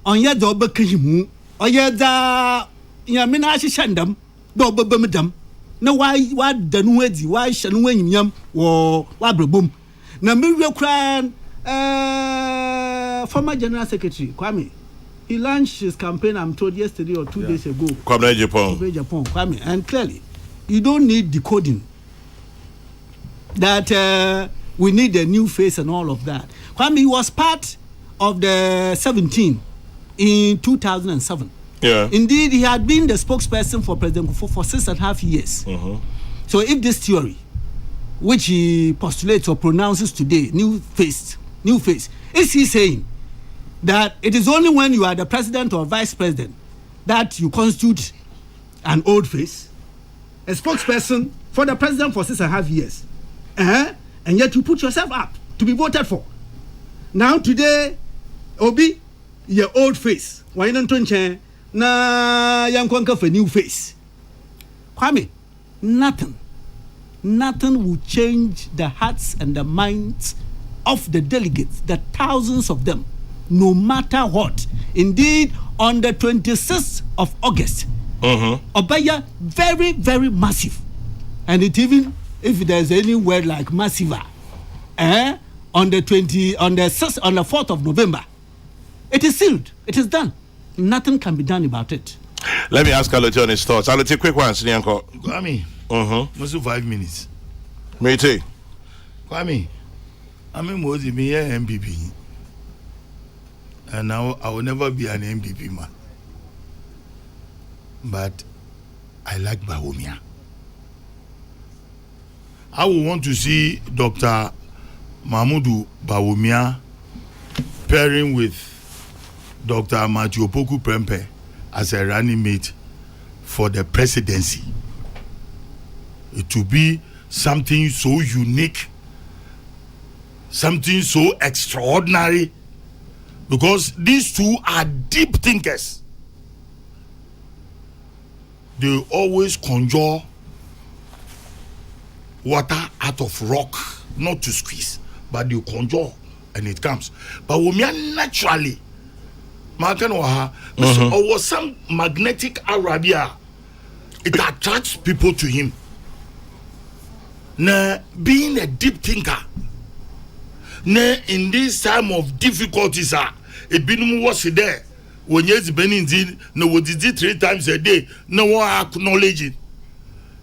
onye da obekahimu oye da nyame na ahihye ndam da obebam dam na wa danu adi wa hye no anyimyam wo abrabom Na me kran former General Secretary Kwame, he launched his campaign, I'm told, yesterday or 2 days ago. Kwame Japan. Kwame, and clearly, you don't need decoding that we need a new face and all of that. Kwame was part of the 17 in 2007. Yeah. Indeed, he had been the spokesperson for President Kufuor for 6.5 years. So if this theory, which he postulates or pronounces today, new face, is he saying that it is only when you are the president or vice president that you constitute an old face, a spokesperson for the president for 6.5 years, and yet you put yourself up to be voted for? Now today, Obi, your old face, why not change na yankwanka for new face? Kwame, nothing will change the hearts and the minds of the delegates, the thousands of them, no matter what. Indeed, on the 26th of August, Obaya, very, very massive. And it even, if there's any word like massiver, on the 4th of November, it is sealed. It is done. Nothing can be done about it. Let me ask Alote on his thoughts. Alote, quick one, Sinyanko. Kwame. Most 5 minutes. Me too. Kwame, I'm a MPP. And now I will never be an MPP man. But I like Bawumia. I would want to see Dr. Mahmoud Bawumia pairing with Dr. Matthew Opoku Prempeh as a running mate for the presidency. It will be something so unique, something so extraordinary, because these two are deep thinkers. They always conjure water out of rock, not to squeeze, but they conjure and it comes. But we naturally, or some magnetic Arabia, it attracts people to him. Now, being a deep thinker, now in this time of difficulties, it been was there when you're spending no what is it 3 times a day, no one acknowledge it.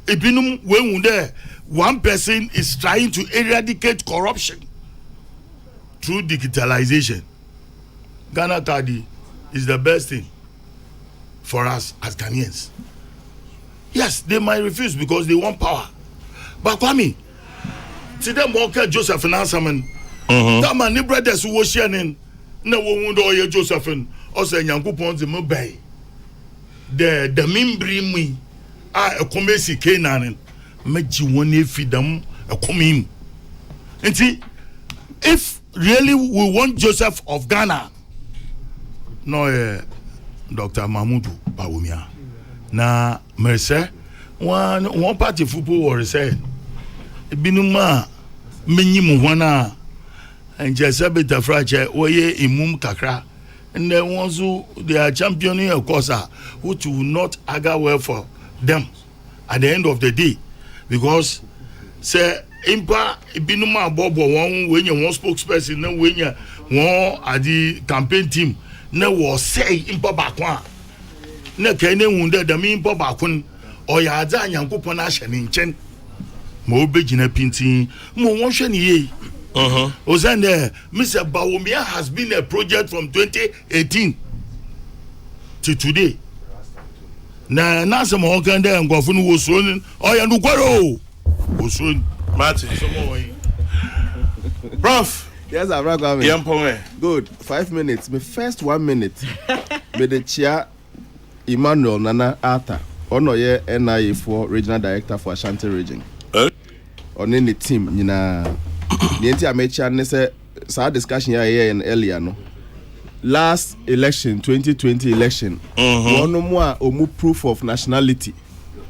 It been when there one person is trying to eradicate corruption through digitalization. Ghana Kadi is the best thing for us as Ghanaians. Yes, they might refuse because they want power. But Kwame, see them walker Joseph and Ansaman. That man, the brothers who was sharing, no one would Joseph and also Yanku Ponzi Mobay. The Mimbri me, a commercy Canaan, make you one feed them a coming. And see, if really we want Joseph of Ghana, no, Dr. Mahmoud Bawumia. Na Mercer, one party football was said. Binuma, minimum one, and Jessabita Frache, Oye, Imum Kakra, and then ones who they are championing of course, which will not argue well for them at the end of the day, because say Impa Binuma Bobo one when you want spokesperson, no when you want at the campaign team. Ne was say impo bakwa ne kene wunde da mi impo bakun o ya adza Nyankopon a hye ne nchen mo obegina pintin mo won hwe ne ye ozande Mr. Bawumia has been a project from 2018 to today na some ho kan da ngofo no wosuo o ya no kwaro wosuo Martin Prof. Yes, I'm right. Good. 5 minutes. My first 1 minute. Me the chair Emmanuel Nana Arthur. Ono ye NIA for regional director for Ashanti region. On any team, you know. The entire mecha say sa discussion here and earlier no. Last election, 2020 election. One more omu proof of nationality.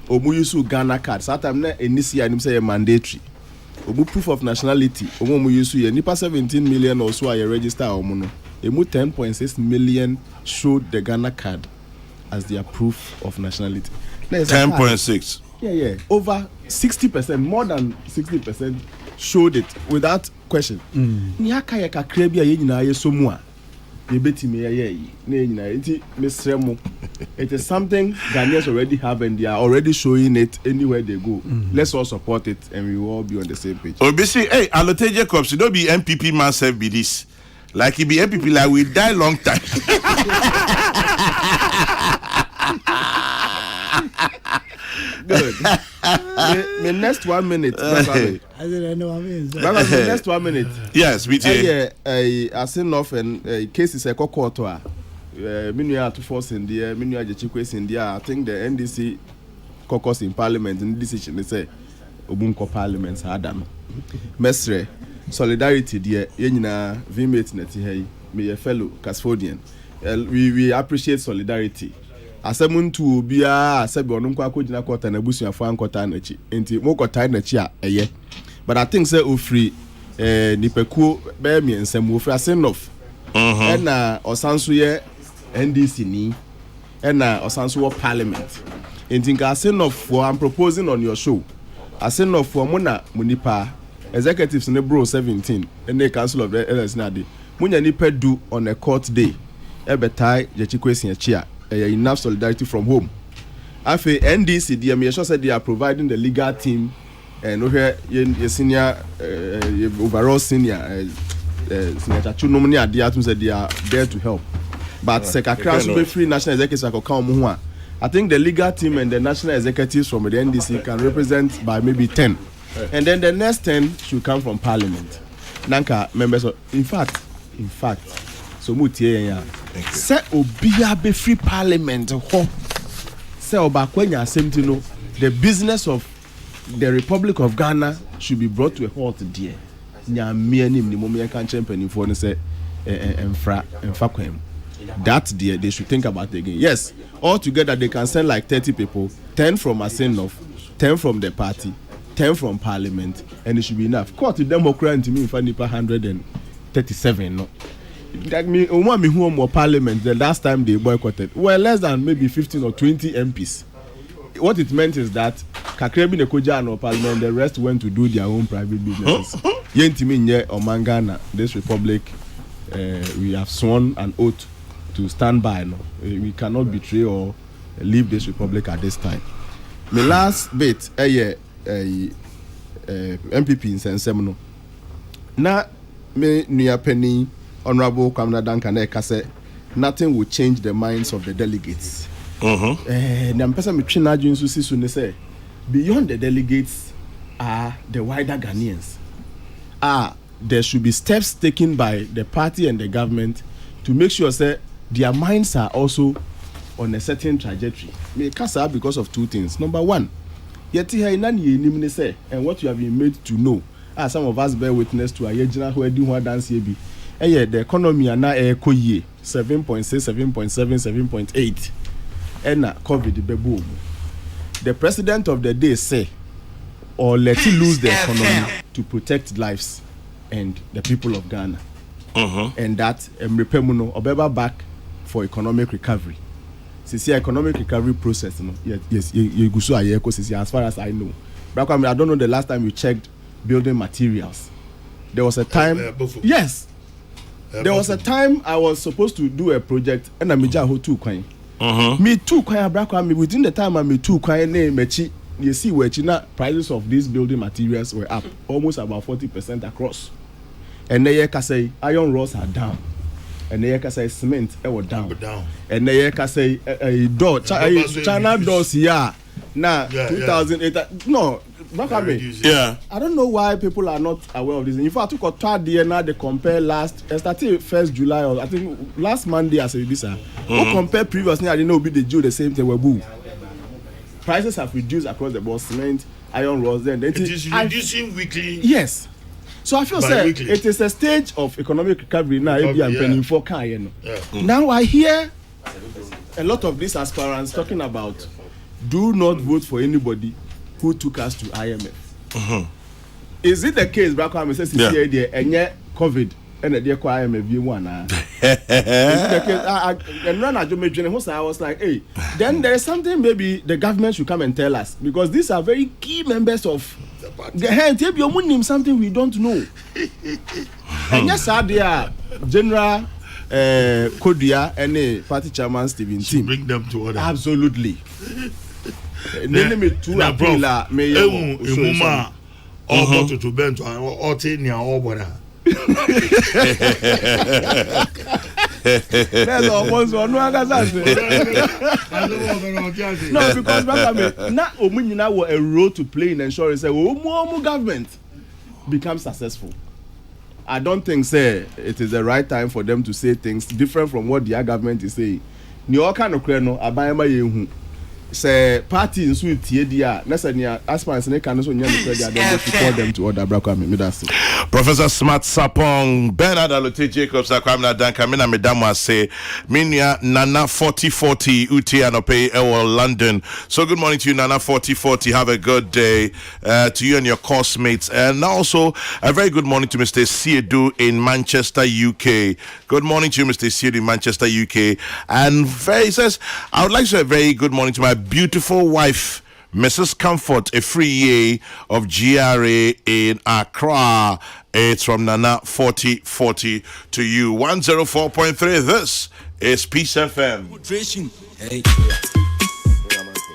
Omu yusu Ghana card. Sa time na enisi anim say mandatory. Omu proof of nationality omu yusu ye nipa 17 million or so are register omu no emu 10.6 million showed the Ghana card as their proof of nationality. 10.6 yeah over 60%, more than 60% showed it without question. Ni aka ye kakra bi a ye nyina ye so mu a ye betimi ye yi na ye nyina enti mesremo. It is something Ghanaians already have and they are already showing it anywhere they go. Let's all support it and we will all be on the same page. Obisi, hey, Alote Jacobs, you don't be MPP man self be this. Like he be MPP like we die long time. Good. Me next 1 minute. I said I know what I mean. Me next 1 minute. Yes, we Yeah, I seen off and case is a Kokrokoo. Minua to force in there, Minua Jechikwes in there. I think the NDC caucus in parliament and decision they say Obunko parliaments had done. Mesre solidarity dear yenina vmate neti hey me a fellow custodian. We appreciate solidarity. Asemuntu obia asebe onunko akogina kwota na busuafo ankota na chi. Enti mo kwota na chi a eye. But I think say ofri nipekuo be mi ensem ofri asenof. Na osanso ye NDC ni na osanso wo parliament. Enti nka asenof for I'm proposing on your show. Asenof for mo na munipa executives in the bro 17 and the council of the elders na dey. Munya nipa do on a court day. Ebetai Jechikwesi achia. Enough solidarity from home. Afe NDC the me sure said they are providing the legal team and over your senior overall senior Senator Chunomuni Adiatum said they are there to help. But Sekakra be free national executives I think the legal team and the national executives from the NDC can represent by maybe 10. And then the next 10 should come from parliament. Nanka members of, in fact so mutie ya say obia be free parliament ho say obakwanya assemti no the business of the Republic of Ghana should be brought to a halt there nya me anim ni mom yanka champion for no say emfa kwam that there they should think about it again. Yes, all together they can send like 30 people, 10 from Asenof, 10 from the party, 10 from parliament, and it should be enough. Court to Democrat to me for 137 no. Like me who more parliament the last time they boycotted well less than maybe 15 or 20 MPs. What it meant is that Kakrebi Nekoja no parliament, the rest went to do their own private businesses. Yentimi nye Omangana, this republic we have sworn an oath to stand by. No, we cannot betray or leave this republic at this time. The last bit, MPP in Sensemno. Na me nuya penny. Honorable Kamna Dankaneka said nothing will change the minds of the delegates. Beyond the delegates are the wider Ghanaians. There should be steps taken by the party and the government to make sure that their minds are also on a certain trajectory. Because of two things. Number one, and what you have been made to know, some of us bear witness to a who are doing dance here. The economy are now 7.6, 7.7, 7.8. And COVID be boom. The president of the day say, or let you lose the economy to protect lives and the people of Ghana. And that Mrepemuno Obeba back for economic recovery. Since the economic recovery process, yes, you go so as far as I know. But I don't know the last time you checked building materials. There was a time, yes. There was a time I was supposed to do a project and I made two coin. Me too coin within the time I made two coin name you see where China prices of these building materials were up almost about 40% across. And they can say iron rods are down. And they can say cement were down. And they can say door China doors here. Now 2008 no. Yeah. I don't know why people are not aware of this. In fact, I took a third year now. They compare starting 1st July or I think last Monday as a visa. Compare previously, I didn't know the Jew the same thing. Boo. Prices have reduced across the board. Cement, iron rods. Then it is reducing weekly. Yes. So I feel say it is a stage of economic recovery now. Now I hear a lot of these aspirants talking about do not vote for anybody who took us to IMF. Is it the case, Brakwame says, COVID and the IMF V1? Is it the case? I was like, hey, then there is something maybe the government should come and tell us because these are very key members of party. The hand tape your name something we don't know. And yes, there General Kodia and party chairman Stephen Tim. Bring them to order. Absolutely. Name it to a brother. May Muma all to bend to all ten year old brother. That's almost one. No, because now Omunina were a role to play in ensuring say more government becomes successful. I don't think say it is the right time for them to say things different from what their government is saying. Ni all kind of kreno abayama yehu. Say party in sweet dia na say nia aspirants ne kan so nya no credit dem to call them to order brakwa me that's Professor Smart Sapong Bernard Alote Jacobs akwamna danka me na medam ase minia Nana 4040 uti anope ewo London. So good morning to you Nana 4040, have a good day to you and your course mates, and also a very good morning to Mr. Siedu in Manchester, UK. Good morning to you Mr. Siedu in Manchester, UK. And he says I would like to say a very good morning to my beautiful wife, Mrs. Comfort Efriye of GRA in Accra. It's from Nana 4040 to you. 104.3. This is Peace FM. Hey.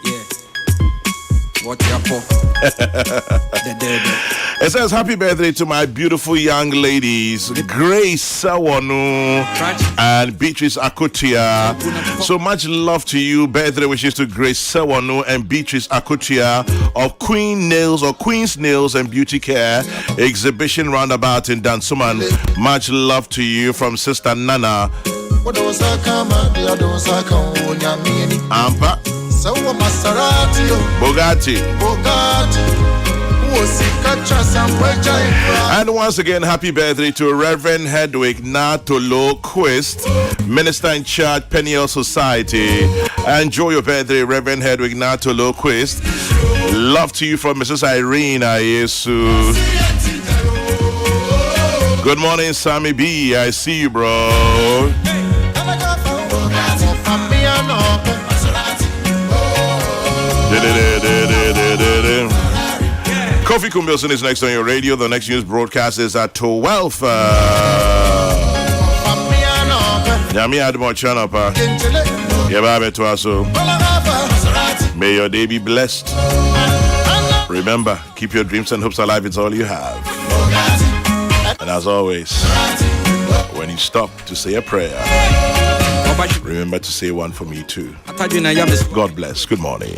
Yeah. What you for? It says happy birthday to my beautiful young ladies, Grace Sawanu and Beatrice Akutia. So much love to you. Birthday wishes to Grace Sawanu and Beatrice Akutia of Queen's Nails and Beauty Care Exhibition Roundabout in Dansuman. Much love to you from Sister Nana. Ampa Bugatti. And once again, happy birthday to Reverend Hedwig Natolo Quist, Minister in Charge, Peniel Society. Enjoy your birthday, Reverend Hedwig Natolo Quist. Love to you from Mrs. Irene Ayesu. Good morning, Sammy B. I see you, bro. Kofi Kumbilson is next on your radio. The next news broadcast is at 12. May your day be blessed. Remember, keep your dreams and hopes alive. It's all you have. And as always, when you stop to say a prayer, remember to say one for me too. God bless. Good morning.